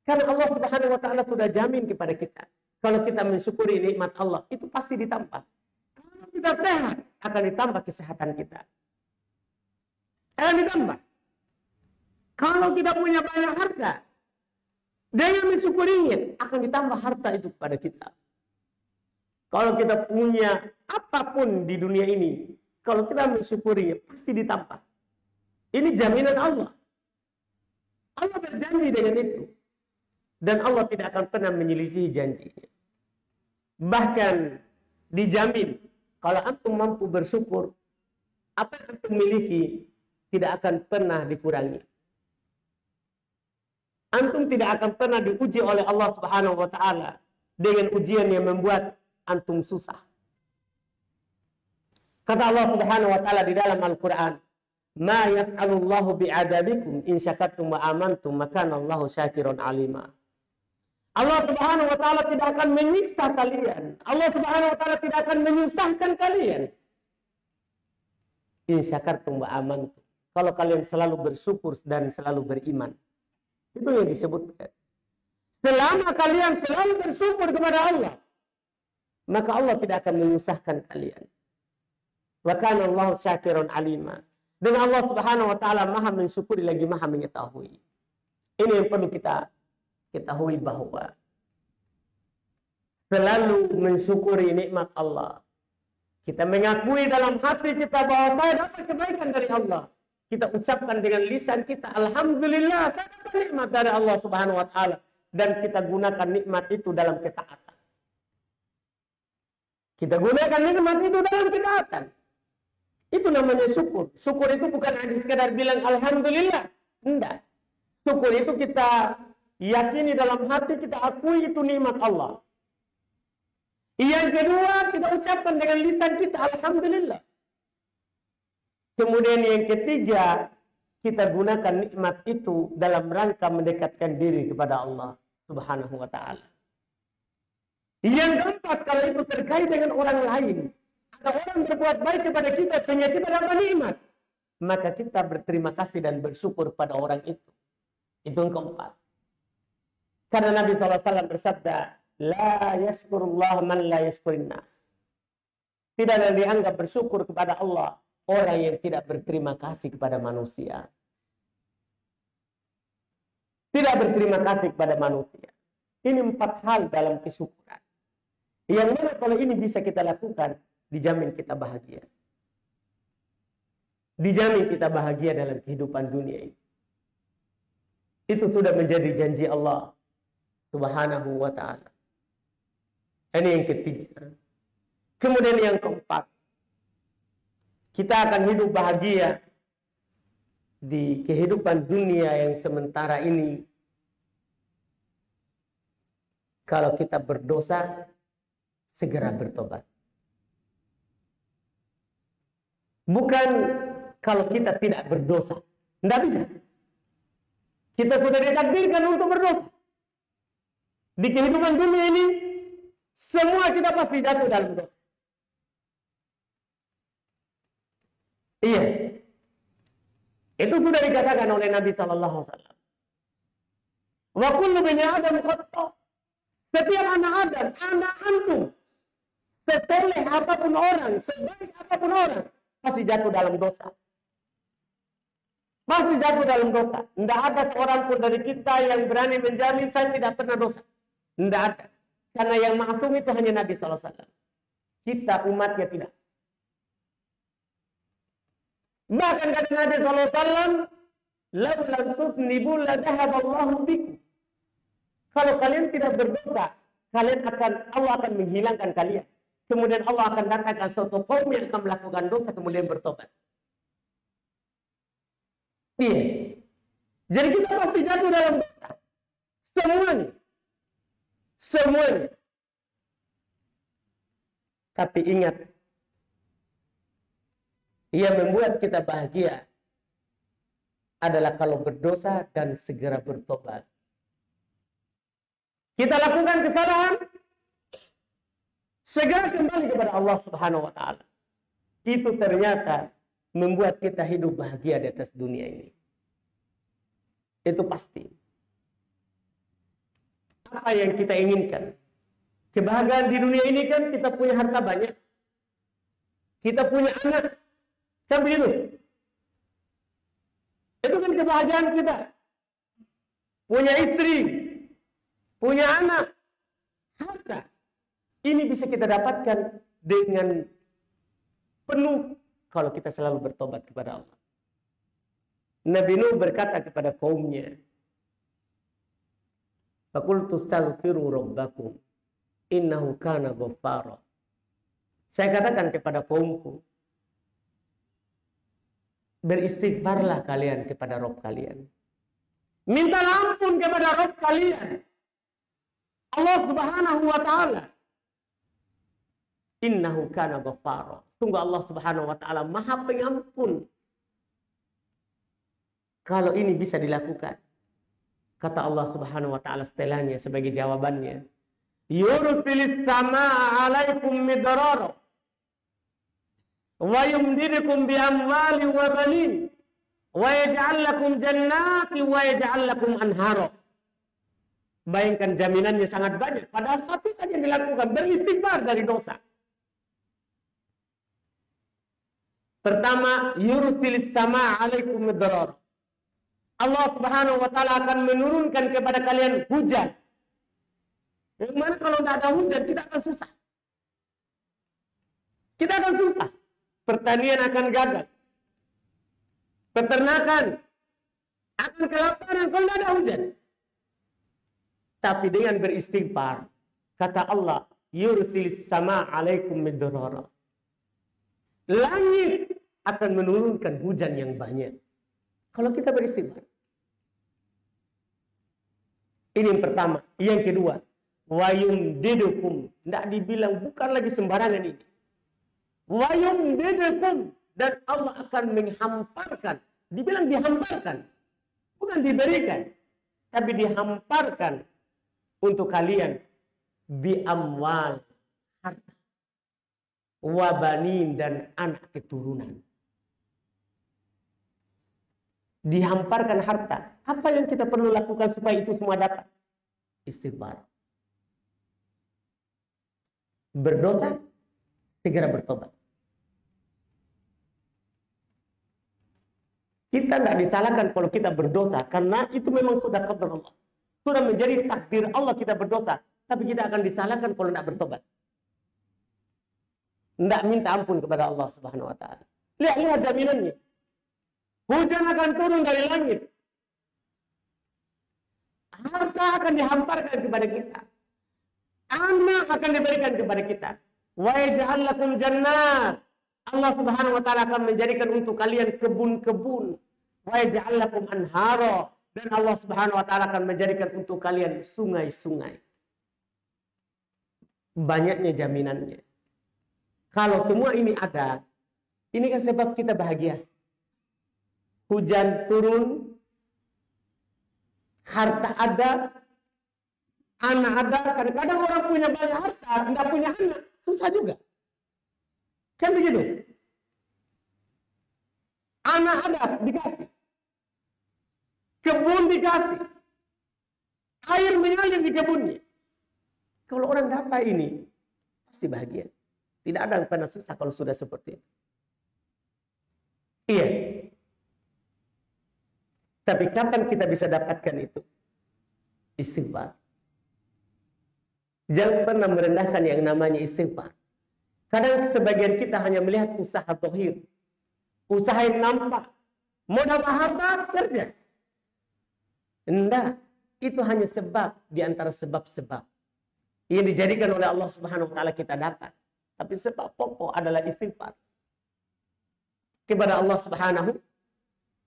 karena Allah Subhanahu wa taala sudah jamin kepada kita, kalau kita mensyukuri nikmat Allah, itu pasti ditambah. Kalau kita sehat, akan ditambah kesehatan kita. Akan ditambah. Kalau kita punya banyak harta, dengan mensyukurinya, akan ditambah harta itu kepada kita. Kalau kita punya apapun di dunia ini, kalau kita mensyukurinya, pasti ditambah. Ini jaminan Allah. Allah berjanji dengan itu. Dan Allah tidak akan pernah menyelisihi janjinya. Bahkan dijamin, kalau antum mampu bersyukur, apa yang antum miliki tidak akan pernah dikurangi. Antum tidak akan pernah diuji oleh Allah Subhanahu wa taala dengan ujian yang membuat antum susah. Kata Allah Subhanahu wa taala di dalam Al-Qur'an, "Ma yaf'alullahu bi'adabikum in syakartum wa amantum, makana Allahu syakiran alima." Allah Subhanahu wa taala tidak akan menyiksa kalian. Allah Subhanahu wa taala tidak akan menyusahkan kalian. In syakartum wa amantum. Kalau kalian selalu bersyukur dan selalu beriman. Itu yang disebutkan. Selama kalian selalu bersyukur kepada Allah, maka Allah tidak akan menyusahkan kalian. Wa kana Allahu syakirun alima. Dan Allah Subhanahu wa taala Maha mensyukuri lagi Maha mengetahui. Ini yang perlu kita ketahui, bahwa selalu mensyukuri nikmat Allah. Kita mengakui dalam hati kita bahwa saya dapat kebaikan dari Allah. Kita ucapkan dengan lisan kita, alhamdulillah, saya dapat nikmat dari Allah Subhanahu wa taala, dan kita gunakan nikmat itu dalam ketaatan. Kita gunakan nikmat itu dalam ketaatan. Itu namanya syukur. Syukur itu bukan hanya sekedar bilang alhamdulillah. Enggak. Syukur itu kita yakini dalam hati, kita akui itu nikmat Allah. Yang kedua, kita ucapkan dengan lisan kita alhamdulillah. Kemudian yang ketiga, kita gunakan nikmat itu dalam rangka mendekatkan diri kepada Allah Subhanahu wa taala. Yang keempat, kalau itu terkait dengan orang lain, ada orang berbuat baik kepada kita sehingga kita dapat nikmat, maka kita berterima kasih dan bersyukur pada orang itu. Itu yang keempat. Karena Nabi SAW bersabda, la yashkurullah man la yashkurin nas. Tidak ada yang dianggap bersyukur kepada Allah orang yang tidak berterima kasih kepada manusia. Tidak berterima kasih kepada manusia. Ini 4 hal dalam kesyukuran. Yang mana kalau ini bisa kita lakukan, dijamin kita bahagia. Dijamin kita bahagia dalam kehidupan dunia ini. Itu sudah menjadi janji Allah Subhanahu wa ta'ala. Ini yang ketiga. Kemudian yang keempat, kita akan hidup bahagia di kehidupan dunia yang sementara ini kalau kita berdosa, segera bertobat. Bukan kalau kita tidak berdosa. Tidak bisa. Kita sudah ditakdirkan untuk berdosa. Di kehidupan dunia ini, semua kita pasti jatuh dalam dosa. Iya. Itu sudah dikatakan oleh Nabi SAW. Wa kullu bani Adam khata'. Setiap anak Adam, anak antum, sesoleh apapun orang, sebaik apapun orang, pasti jatuh dalam dosa. Pasti jatuh dalam dosa. Tidak ada seorang pun dari kita yang berani menjamin saya tidak pernah dosa. Tidak ada. Karena yang maksum itu hanya Nabi SAW. Kita umatnya tidak. Bahkan kata Nabi SAW, "Lau lam tudnibu la dhahaballahu bikum." Kalau kalian tidak berdosa, Allah akan menghilangkan kalian. Kemudian Allah akan datangkan suatu kaum yang akan melakukan dosa kemudian bertobat. Iya. Jadi kita pasti jatuh dalam dosa. Semuanya. Semuanya. Tapi ingat, yang membuat kita bahagia adalah kalau berdosa dan segera bertobat. Kita lakukan kesalahan, segera kembali kepada Allah Subhanahu wa taala. Itu ternyata membuat kita hidup bahagia di atas dunia ini. Itu pasti. Apa yang kita inginkan? Kebahagiaan di dunia ini kan kita punya harta banyak. Kita punya anak. Kan begitu? Itu kan kebahagiaan kita. Punya istri. Punya anak. Harta. Ini bisa kita dapatkan dengan penuh kalau kita selalu bertobat kepada Allah. Nabi Nuh berkata kepada kaumnya, "Faqultu astaghfiru rabbakum innahu kana ghaffara." Saya katakan kepada kaumku, beristighfarlah kalian kepada Rabb kalian. Mintalah ampun kepada Rabb kalian. Allah Subhanahu wa taala. Innahu kana ghaffara. Sungguh Allah Subhanahu wa taala Maha Pengampun. Kalau ini bisa dilakukan, Kata Allah Subhanahu wa taala setelahnya sebagai jawabannya, yursilis samaa 'alaikum midrara wa yumdidukum bi amwali wa banin wa yaj'al lakum jannati wa yaj'al lakum anhara. Bayangkan jaminannya sangat banyak, padahal satu saja yang dilakukan, beristighfar dari dosa. Pertama, yursilis samaa 'alaikum midrara. Allah Subhanahu wa taala akan menurunkan kepada kalian hujan. Yang mana kalau tidak ada hujan, kita akan susah. Kita akan susah. Pertanian akan gagal. Peternakan akan kelaparan kalau tidak ada hujan. Tapi dengan beristighfar, kata Allah, yursilis samaa 'alaikum midrara. Langit akan menurunkan hujan yang banyak. Kalau kita beristighfar. Ini yang pertama. Yang kedua, wa yumdidukum. Tidak dibilang, bukan lagi sembarangan ini. Wa yumdidukum. Dan Allah akan menghamparkan. Dibilang dihamparkan. Bukan diberikan. Tapi dihamparkan untuk kalian. Bi amwal. Harta. Wa banin dan anak keturunan. Dihamparkan harta. Apa yang kita perlu lakukan supaya itu semua dapat? Istighfar. Berdosa, segera bertobat. Kita tidak disalahkan kalau kita berdosa, karena itu memang sudah qadar Allah. Sudah menjadi takdir Allah kita berdosa. Tapi kita akan disalahkan kalau tidak bertobat. Tidak minta ampun kepada Allah Subhanahu wa taala. Lihat jaminannya. Hujan akan turun dari langit. Harta akan dihamparkan kepada kita. Anak akan diberikan kepada kita. Wa yaj'al lakum jannat. Allah Subhanahu wa taala akan menjadikan untuk kalian kebun-kebun. Wa yaj'al lakum anhara. Dan Allah Subhanahu wa taala akan menjadikan untuk kalian sungai-sungai. Banyaknya jaminannya. Kalau semua ini ada, ini kan sebab kita bahagia. Hujan turun, harta ada, anak ada. Kadang-kadang orang punya banyak harta, tidak punya anak, susah juga. Kan begitu? Anak ada, dikasih. Kebun dikasih. Air mengalir di kebunnya. Kalau orang dapat ini, pasti bahagia. Tidak ada yang pernah susah kalau sudah seperti itu. Iya. Tapi kapan kita bisa dapatkan itu? Istighfar. Jangan pernah merendahkan yang namanya istighfar. Kadang sebagian kita hanya melihat usaha zahir. Usaha yang nampak. Mau dapat harta, kerja. Enggak. Itu hanya sebab di antara sebab-sebab yang dijadikan oleh Allah Subhanahu wa taala kita dapat. Tapi sebab pokok adalah istighfar kepada Allah Subhanahu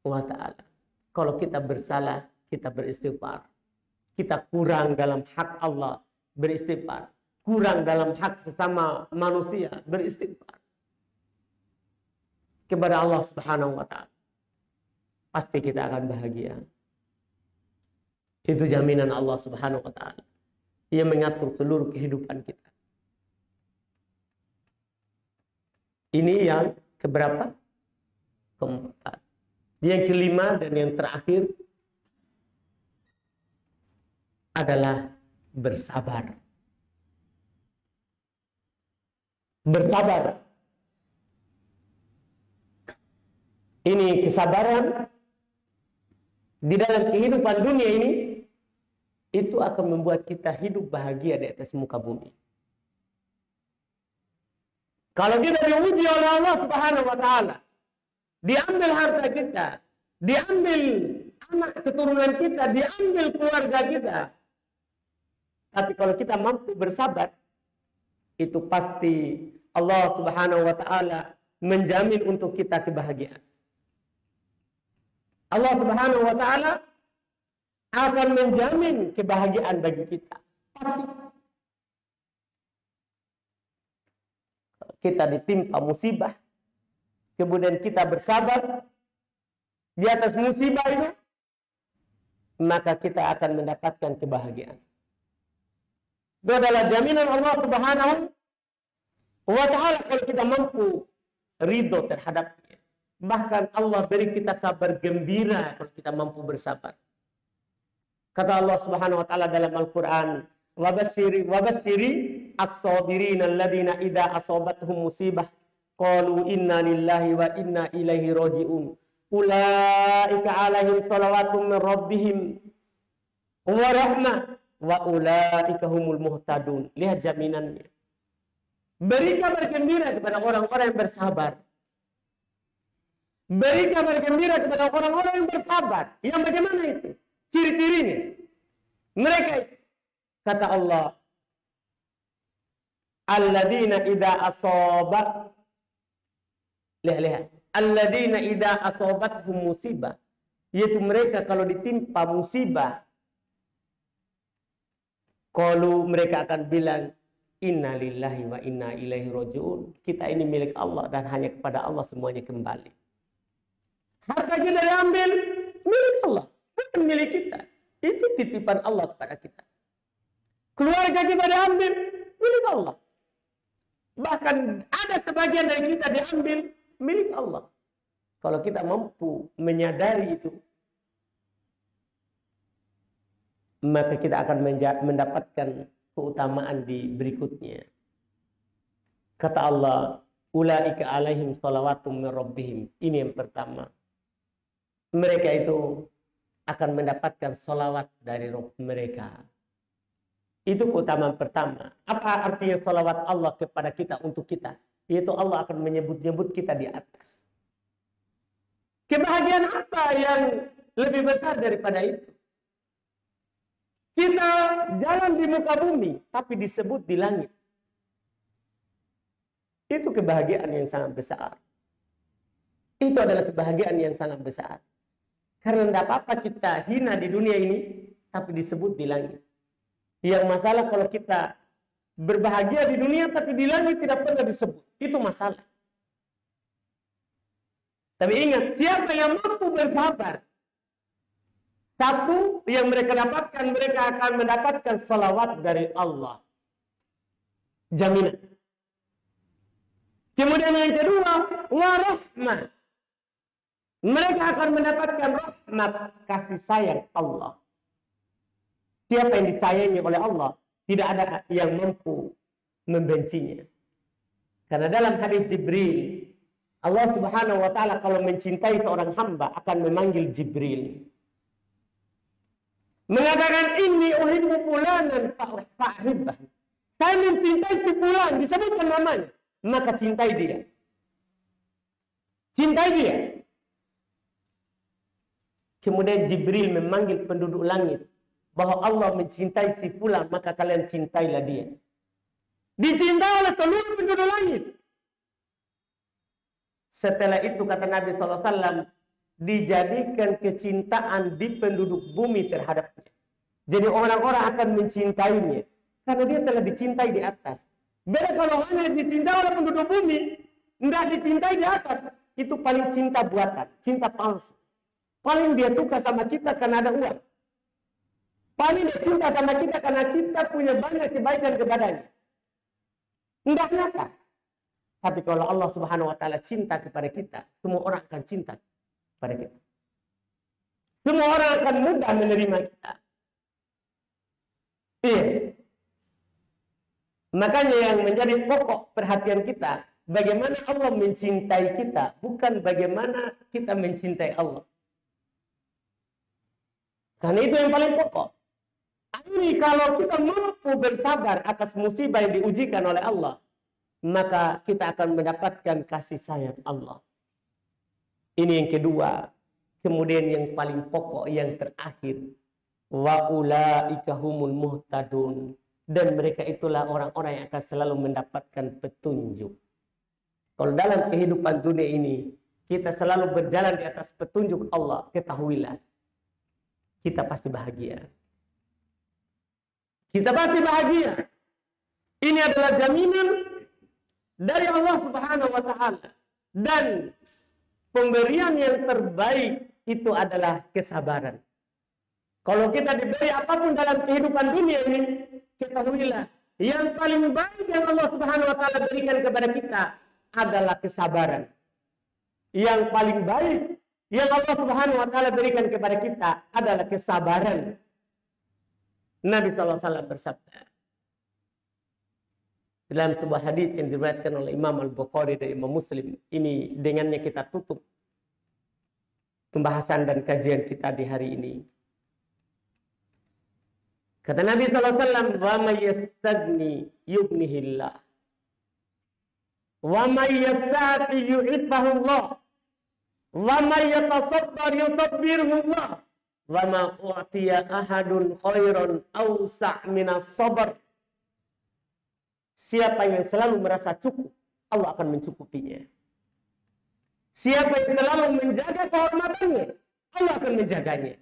wa taala. Kalau kita bersalah, kita beristighfar. Kita kurang dalam hak Allah, beristighfar. Kurang dalam hak sesama manusia, beristighfar kepada Allah Subhanahu wa taala. Pasti kita akan bahagia. Itu jaminan Allah Subhanahu wa taala. Ia mengatur seluruh kehidupan kita. Ini yang keberapa? Keempat. Yang kelima dan yang terakhir adalah bersabar. Bersabar. Ini kesabaran di dalam kehidupan dunia ini, itu akan membuat kita hidup bahagia di atas muka bumi. Kalau kita diuji oleh Allah Subhanahu wa taala, diambil harta kita, diambil anak keturunan kita, diambil keluarga kita. Tapi kalau kita mampu bersabar, itu pasti Allah Subhanahu wa taala menjamin untuk kita kebahagiaan. Allah Subhanahu wa taala akan menjamin kebahagiaan bagi kita. Pasti. Kita ditimpa musibah, kemudian kita bersabar di atas musibah itu, maka kita akan mendapatkan kebahagiaan. Itu adalah jaminan Allah Subhanahu wa Ta'ala kalau kita mampu ridho terhadapnya. Bahkan Allah beri kita kabar gembira kalau kita mampu bersabar. Kata Allah Subhanahu wa Ta'ala dalam Al-Qur'an, "Wabashiri as-sabirin alladziina idza asabathum musibah qalu inna lillahi wa inna ilaihi raji'un. Ulaika 'alaihim shalawatun min rabbihim wa rahmah wa ulaika humul muhtadun." Lihat jaminannya. Beri kabar gembira kepada orang-orang yang bersabar. Beri kabar gembira kepada orang-orang yang bersabar. Yang bagaimana itu? Ciri-cirinya. Mereka, kata Allah, alladzina idza asaba, lihat. Alladzina idza asabathum musibah, yaitu mereka kalau ditimpa musibah, qalu, mereka akan bilang, inna lillahi wa inna ilaihi raji'un. Kita ini milik Allah dan hanya kepada Allah semuanya kembali. Harta kita diambil, milik Allah, bukan milik kita. Itu titipan Allah kepada kita. Keluarga kita diambil, milik Allah. Bahkan ada sebagian dari kita diambil, milik Allah. Kalau kita mampu menyadari itu, maka kita akan mendapatkan keutamaan di berikutnya. Kata Allah, ulaika alaihim shalawatum min rabbihim. Ini yang pertama. Mereka itu akan mendapatkan salawat dari Rabb mereka. Itu keutamaan pertama. Apa artinya salawat Allah kepada kita untuk kita? Yaitu Allah akan menyebut-nyebut kita di atas. Kebahagiaan apa yang lebih besar daripada itu? Kita jalan di muka bumi, tapi disebut di langit. Itu kebahagiaan yang sangat besar. Itu adalah kebahagiaan yang sangat besar. Karena tidak apa-apa kita hina di dunia ini, tapi disebut di langit. Yang masalah kalau kita berbahagia di dunia, tapi di langit tidak pernah disebut. Itu masalah. Tapi ingat, siapa yang mampu bersabar, satu yang mereka dapatkan, mereka akan mendapatkan salawat dari Allah. Jaminan. Kemudian yang kedua, warahmah. Mereka akan mendapatkan rahmat, kasih sayang Allah. Siapa yang disayangi oleh Allah, tidak ada yang mampu membencinya. Karena dalam hadis Jibril, Allah Subhanahu wa Ta'ala kalau mencintai seorang hamba akan memanggil Jibril. Mengatakan, inni uhibbu fulanan fa'ahibbah. Saya mencintai si fulan, disebutkan namanya. Maka cintai dia. Cintai dia. Kemudian Jibril memanggil penduduk langit. Bahwa Allah mencintai si fulan, maka kalian cintailah dia. Dicintai oleh seluruh penduduk langit. Setelah itu kata Nabi SAW, dijadikan kecintaan di penduduk bumi terhadapnya. Jadi orang-orang akan mencintainya. Karena dia telah dicintai di atas. Beda kalau hanya dicintai oleh penduduk bumi, tidak dicintai di atas. Itu paling cinta buatan, cinta palsu. Paling dia suka sama kita karena ada uang. Paling dia cinta sama kita karena kita punya banyak kebaikan kepadanya. Tidak nyata. Tapi kalau Allah Subhanahu wa Ta'ala cinta kepada kita, semua orang akan cinta kepada kita. Semua orang akan mudah menerima kita. Iya. Makanya yang menjadi pokok perhatian kita, bagaimana Allah mencintai kita, bukan bagaimana kita mencintai Allah. Karena itu yang paling pokok. Ini kalau kita mampu bersabar atas musibah yang diujikan oleh Allah, maka kita akan mendapatkan kasih sayang Allah. Ini yang kedua. Kemudian yang paling pokok, yang terakhir. Wa ulaika humul muhtadun. Dan mereka itulah orang-orang yang akan selalu mendapatkan petunjuk. Kalau dalam kehidupan dunia ini, kita selalu berjalan di atas petunjuk Allah, ketahuilah, kita pasti bahagia. Kita pasti bahagia. Ini adalah jaminan dari Allah Subhanahu wa Ta'ala. Dan pemberian yang terbaik itu adalah kesabaran. Kalau kita diberi apapun dalam kehidupan dunia ini, ketahuilah yang paling baik yang Allah Subhanahu wa taala berikan kepada kita adalah kesabaran. Yang paling baik yang Allah Subhanahu wa taala berikan kepada kita adalah kesabaran. Nabi sallallahu alaihi wasallam bersabda dalam sebuah hadis yang diriwayatkan oleh Imam Al-Bukhari dan Imam Muslim, ini dengannya kita tutup pembahasan dan kajian kita di hari ini. Kata Nabi sallallahu alaihi wasallam, "Wa may yastagni yughnihillah. Wa may yasta'fi yu'iffahu Allah. Wa may yatasabbar yusabbirhu-Allah. Wa ma u'tiya ahadun khairan awsa' minas sabr." Siapa yang selalu merasa cukup, Allah akan mencukupinya. Siapa yang selalu menjaga kehormatannya, Allah akan menjaganya.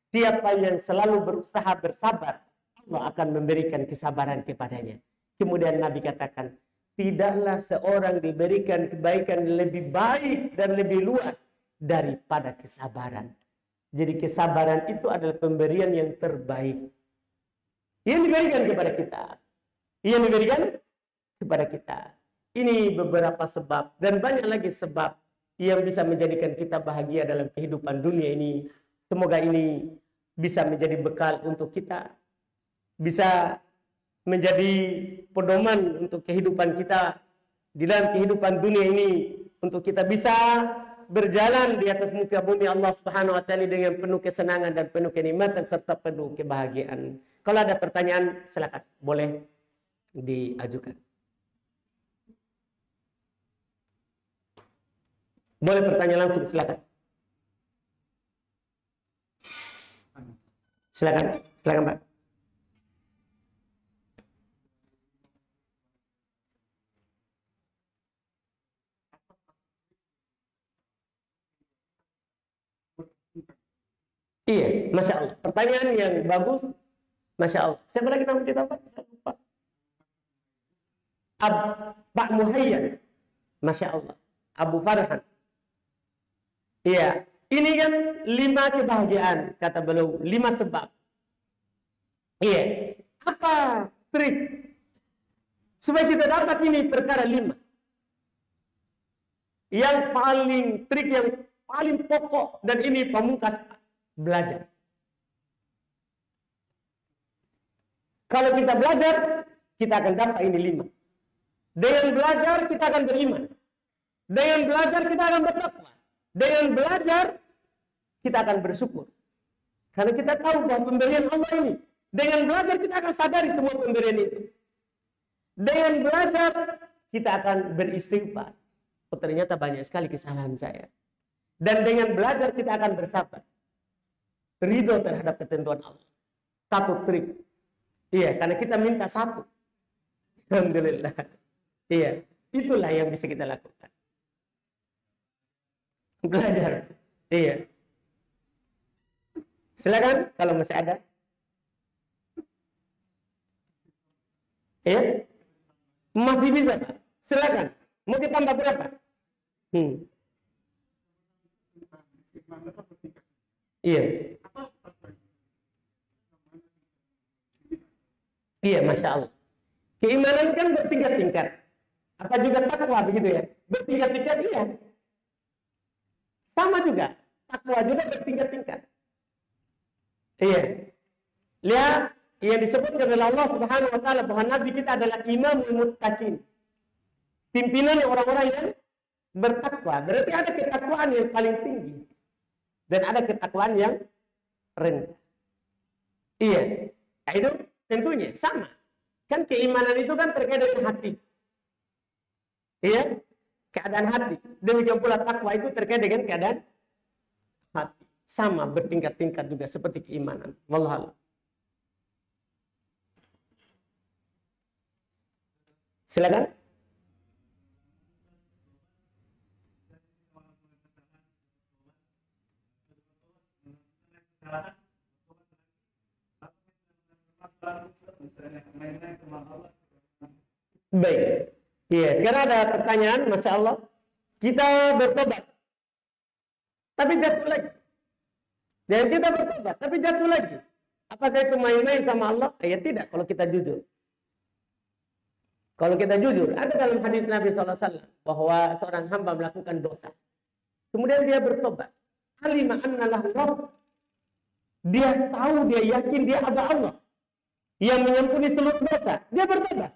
Siapa yang selalu berusaha bersabar, Allah akan memberikan kesabaran kepadanya. Kemudian Nabi katakan, tidaklah seorang diberikan kebaikan lebih baik dan lebih luas daripada kesabaran. Jadi kesabaran itu adalah pemberian yang terbaik yang diberikan kepada kita. Yang diberikan kepada kita. Ini beberapa sebab dan banyak lagi sebab yang bisa menjadikan kita bahagia dalam kehidupan dunia ini. Semoga ini bisa menjadi bekal untuk kita, bisa menjadi pedoman untuk kehidupan kita di dalam kehidupan dunia ini, untuk kita bisa berjalan di atas muka bumi Allah Subhanahu wa taala dengan penuh kesenangan dan penuh kenikmatan serta penuh kebahagiaan. Kalau ada pertanyaan, silakan boleh diajukan. Boleh pertanyaan langsung, silakan. Silakan, silakan Pak. Iya, Masya Allah. Pertanyaan yang bagus, Masya Allah. Siapa lagi nama kita Pak? Saya lupa. Pak Muhayyan. Masya Allah. Abu Farhan. Iya. Ini kan 5 kebahagiaan, kata beliau. 5 sebab. Iya. Apa trik supaya kita dapat ini perkara 5? Yang paling trik yang paling pokok dan ini pamungkas, belajar. Kalau kita belajar, kita akan dapat ini 5. Dengan belajar kita akan beriman. Dengan belajar kita akan bertakwa. Dengan belajar kita akan bersyukur. Karena kita tahu bahwa pemberian Allah ini. Dengan belajar kita akan sadari semua pemberian itu. Dengan belajar kita akan beristighfar. Oh, ternyata banyak sekali kesalahan saya. Dan dengan belajar kita akan bersabar. Ridho terhadap ketentuan Allah. Satu trik. Iya, karena kita minta satu. Alhamdulillah. Iya, itulah yang bisa kita lakukan. Belajar. Iya. Silakan kalau masih ada. Iya. Masih bisa, Pak. Silakan. Mau kita tambah berapa? Iya. Iya, Masya Allah. Keimanan kan bertingkat-tingkat. Apa juga takwa begitu ya? Bertingkat-tingkat, iya. Sama juga. Takwa juga bertingkat-tingkat. Iya. Lihat, yang disebutkan oleh Allah Subhanahu wa taala bahwa Nabi kita adalah imamul muttaqin. Pimpinan orang-orang yang bertakwa. Berarti ada ketakwaan yang paling tinggi. Dan ada ketakwaan yang rendah. Iya. Nah, itu tentunya sama. Kan keimanan itu kan terkait dengan hati. Iya. Keadaan hati. Demikian pula takwa itu terkait dengan keadaan hati. Sama bertingkat-tingkat juga seperti keimanan. Wallahu a'lam. Silakan. Baik. Iya, sekarang ada pertanyaan, Masya Allah. Kita bertobat. Tapi jatuh lagi. Dan kita bertobat, tapi jatuh lagi. Apakah itu main-main sama Allah? Ya tidak, kalau kita jujur. Kalau kita jujur, ada dalam hadis Nabi SAW bahwa seorang hamba melakukan dosa. Kemudian dia bertobat. Alima anna lahu rabb. Dia tahu, dia yakin dia ada Allah yang mengampuni seluruh dosa. Dia bertobat.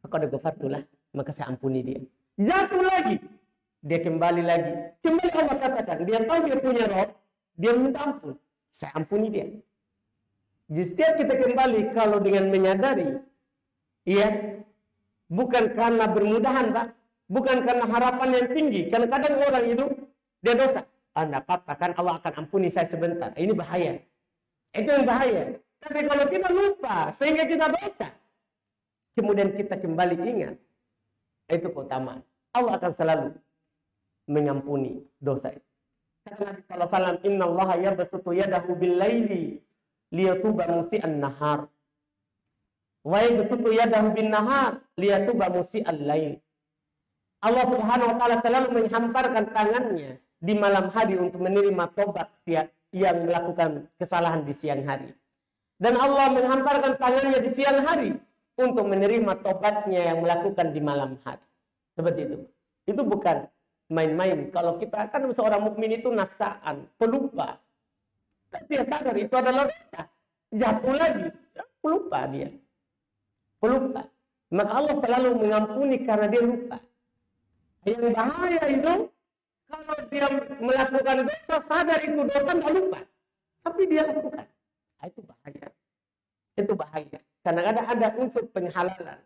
Faqad ghafartulah, maka saya ampuni dia. Jatuh lagi. Dia kembali lagi. Kembali Allah katakan, dia tahu dia punya Rabb, dia minta ampun. Saya ampuni dia. Jadi setiap kita kembali kalau dengan menyadari, iya, bukan karena bermudahan, Pak. Bukan karena harapan yang tinggi. Karena kadang orang itu, dia dosa. Anda katakan Allah akan ampuni saya sebentar. Ini bahaya. Itu yang bahaya. Tapi kalau kita lupa, sehingga kita dosa. Kemudian kita kembali ingat. Itu keutamaan. Allah akan selalu mengampuni dosa itu. Kata Nabi SAW, Inna Allah yabsutu yadahu bil-laili liyatuba musi'an nahar. Wa yabsutu yadahu bin-nahar liyatuba musi'al lail. Allah Subhanahu wa taala selalu menghamparkan tangannya di malam hari untuk menerima tobat yang melakukan kesalahan di siang hari. Dan Allah menghamparkan tangannya di siang hari untuk menerima tobatnya yang melakukan di malam hari. Seperti itu. Itu bukan main-main. Kalau kita kan seorang mukmin itu nasaan, pelupa. Tapi dia sadar itu adalah dosa. Jatuh lagi, pelupa dia. Pelupa. Maka Allah selalu mengampuni karena dia lupa. Yang bahaya itu kalau dia melakukan dosa, sadar itu dosa, nggak lupa. Tapi dia lakukan. Nah, itu bahaya. Itu bahaya. Kadang-kadang ada unsur penghalalan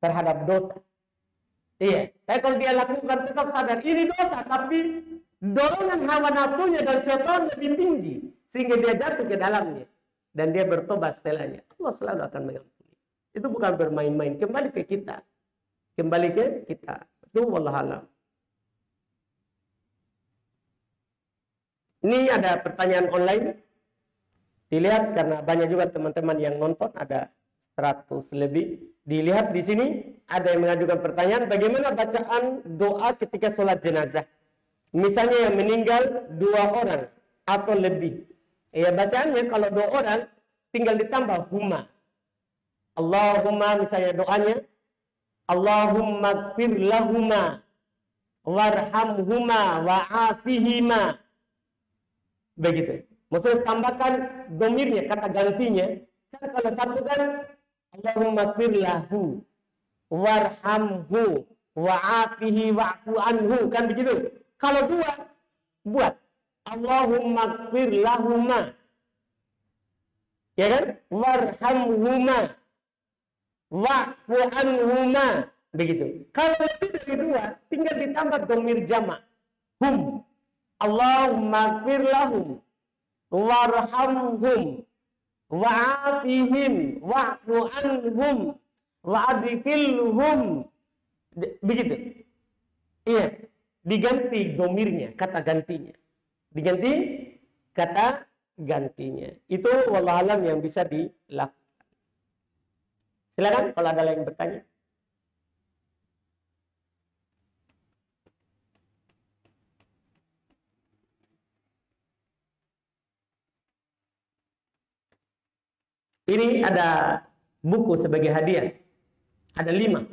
terhadap dosa. Iya. Tapi kalau dia lakukan tetap sadar ini dosa, tapi dorongan hawa nafsunya dan syaitan lebih tinggi sehingga dia jatuh ke dalamnya dan dia bertobat setelahnya. Allah selalu akan mengampuni. Itu bukan bermain-main. Kembali ke kita. Kembali ke kita. Itu wallahualam. Ini ada pertanyaan online. Dilihat karena banyak juga teman-teman yang nonton, ada 100 lebih. Dilihat di sini ada yang mengajukan pertanyaan, bagaimana bacaan doa ketika sholat jenazah? Misalnya yang meninggal 2 orang atau lebih. Ya bacaannya kalau 2 orang tinggal ditambah huma. Allahumma, misalnya doanya Allahumma gfir lahuma warhamhuma wa'afihima. Begitu. Maksudnya tambahkan domirnya, kata gantinya. Kan kalau satu kan Allahumma gfir lahu warhamhu wa'afihi wa'fu anhu. Kan begitu. Kalau 2, buat Allahumma gfir lahuma. Ya kan? Warhamhuma wa'fu anhuma. Begitu. Kalau lebih dari 2, tinggal ditambah domir jamak. Hum. Allahumma gfir lahum warhamhum wa'afihim wa'fu anhum wa'adikilhum. Begitu. Iya. Diganti domirnya, kata gantinya. Diganti kata gantinya. Itu wallahualam yang bisa dilakukan. Silakan kalau ada yang bertanya. Ini ada buku sebagai hadiah. Ada 5.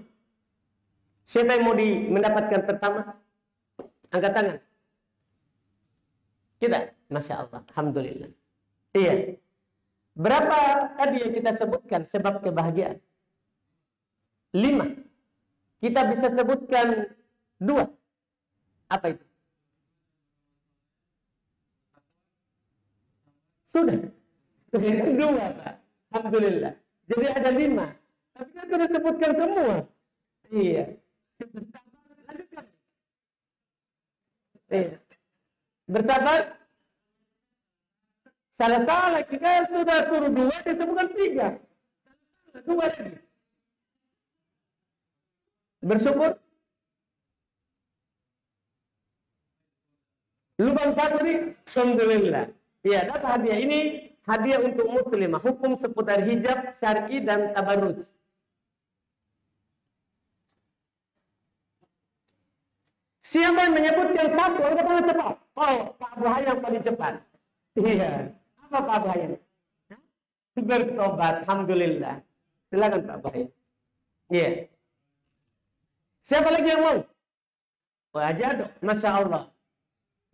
Siapa yang mau mendapatkan pertama? Angkat tangan. Kita? Masya Allah. Alhamdulillah. Iya. Berapa tadi yang kita sebutkan sebab kebahagiaan? 5. Kita bisa sebutkan 2. Apa itu? Sudah. 2, Pak. Alhamdulillah. Jadi ada 5. Tapi kan sudah sebutkan semua. Iya. Lanjutkan. Iya. Bersabar. Salah-salah. Kita sudah suruh 2, disebutkan 3. 2 lagi. Bersyukur. Lubang 1 nih. Alhamdulillah. Iya, dapat hadiah. Ini hadiah untuk muslimah. Hukum seputar hijab, syar'i, dan tabarruj. Siapa yang menyebutkan 1? Angkat tangan cepat. Oh, Pak Abu Hayy yang paling cepat. Iya. Apa Pak Bayan? Bertobat, alhamdulillah. Silakan Pak Bayan. Iya. Siapa lagi yang mau? Wajah dong, masya Allah.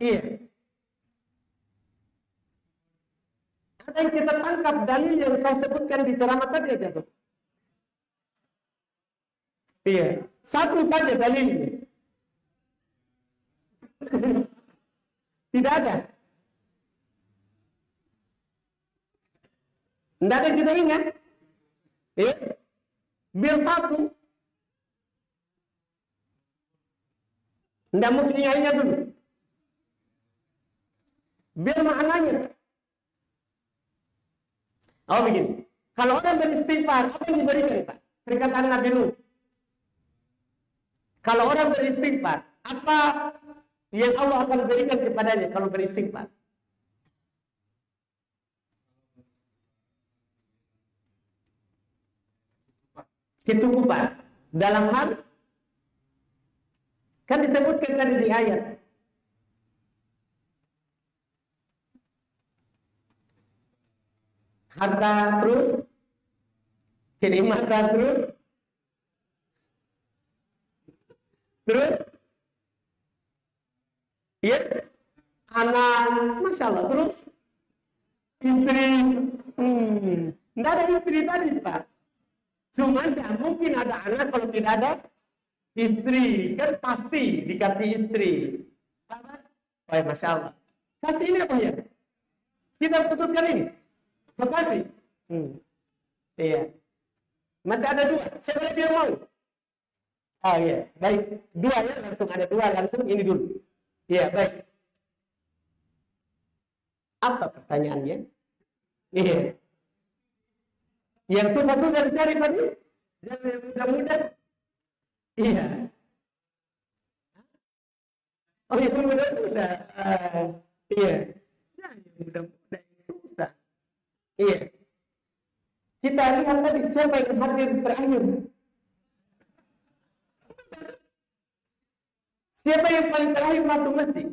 Iya. Ada yang kita tangkap dalil yang saya sebutkan di ceramah tadi aja dong. Iya. Satu saja dalilnya. Tidak ada. Tidak ada yang kita ingat. Iya. Biar satu. Tidak mungkin ingatnya dulu. Biar maknanya. Oh begini. Kalau orang beristighfar, apa yang diberikan Pak? Perkataan Nabi Nuh. Kalau orang beristighfar, apa yang Allah akan berikan kepadanya kalau beristighfar? Kecukupan. Dalam hal, kan disebutkan tadi di ayat. Harta terus, kenikmatan terus, ya, anak, masya Allah, terus, istri, nggak ada istri tadi Pak. Cuma tidak mungkin ada anak kalau tidak ada istri, kan pasti dikasih istri. Oh, masya Allah. Kasih ini apa ya? Kita putuskan ini. Makasih. Iya. Masih ada dua. Siapa lagi yang mau? Oh iya, baik. Dua ya, langsung ada dua. Langsung ini dulu. Iya, baik. Apa pertanyaannya? Iya. Yang susah-susah dicari tadi? Yang mudah-mudah? Iya. Oh, yang mudah-mudah. Iya. Ya, yang mudah-mudah. Susah. Iya. Kita lihat tadi siapa yang hadir terakhir. Siapa yang paling terakhir masuk masjid?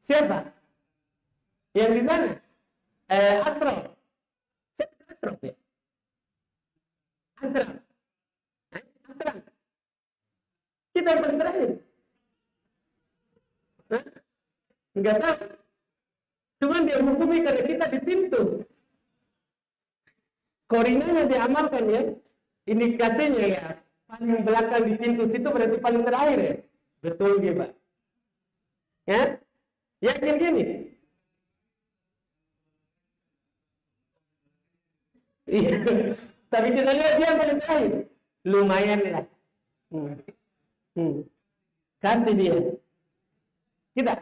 Siapa? Yang di sana? Asraf. Siapa Asraf ya? Asraf. Asraf. Kita yang paling terakhir. Enggak tahu. Cuman dia hukumi karena kita di pintu. Korinanya diamalkan ya. Indikasinya ya. Paling belakang di pintu situ berarti paling terakhir ya. Betul dia Pak. Ya? Yakin gini? Iya. Tapi kita lihat dia yang paling terakhir. Lumayan lah. Kasih dia. Kita.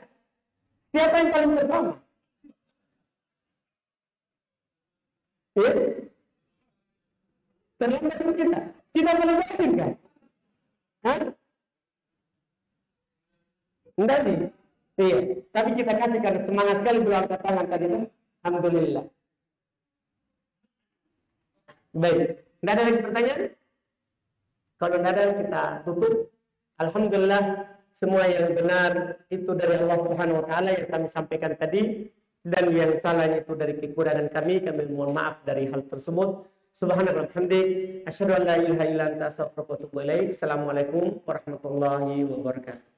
Siapa yang paling pertama? Ya? Terlambat kita. Kita paling terakhir kan? Hah? Enggak sih. Iya. Tapi kita kasih karena semangat sekali berangkat tangan tadi kan? Alhamdulillah. Baik. Tidak ada lagi pertanyaan? Kalau tidak ada kita tutup. Alhamdulillah semua yang benar itu dari Allah Subhanahu wa taala yang kami sampaikan tadi, dan yang salah itu dari kekurangan kami mohon maaf dari hal tersebut. Subhanallah hamdik, asyhadu an la ilaha illa anta astaghfiruka wa atubu ilaik. Assalamualaikum warahmatullahi wabarakatuh.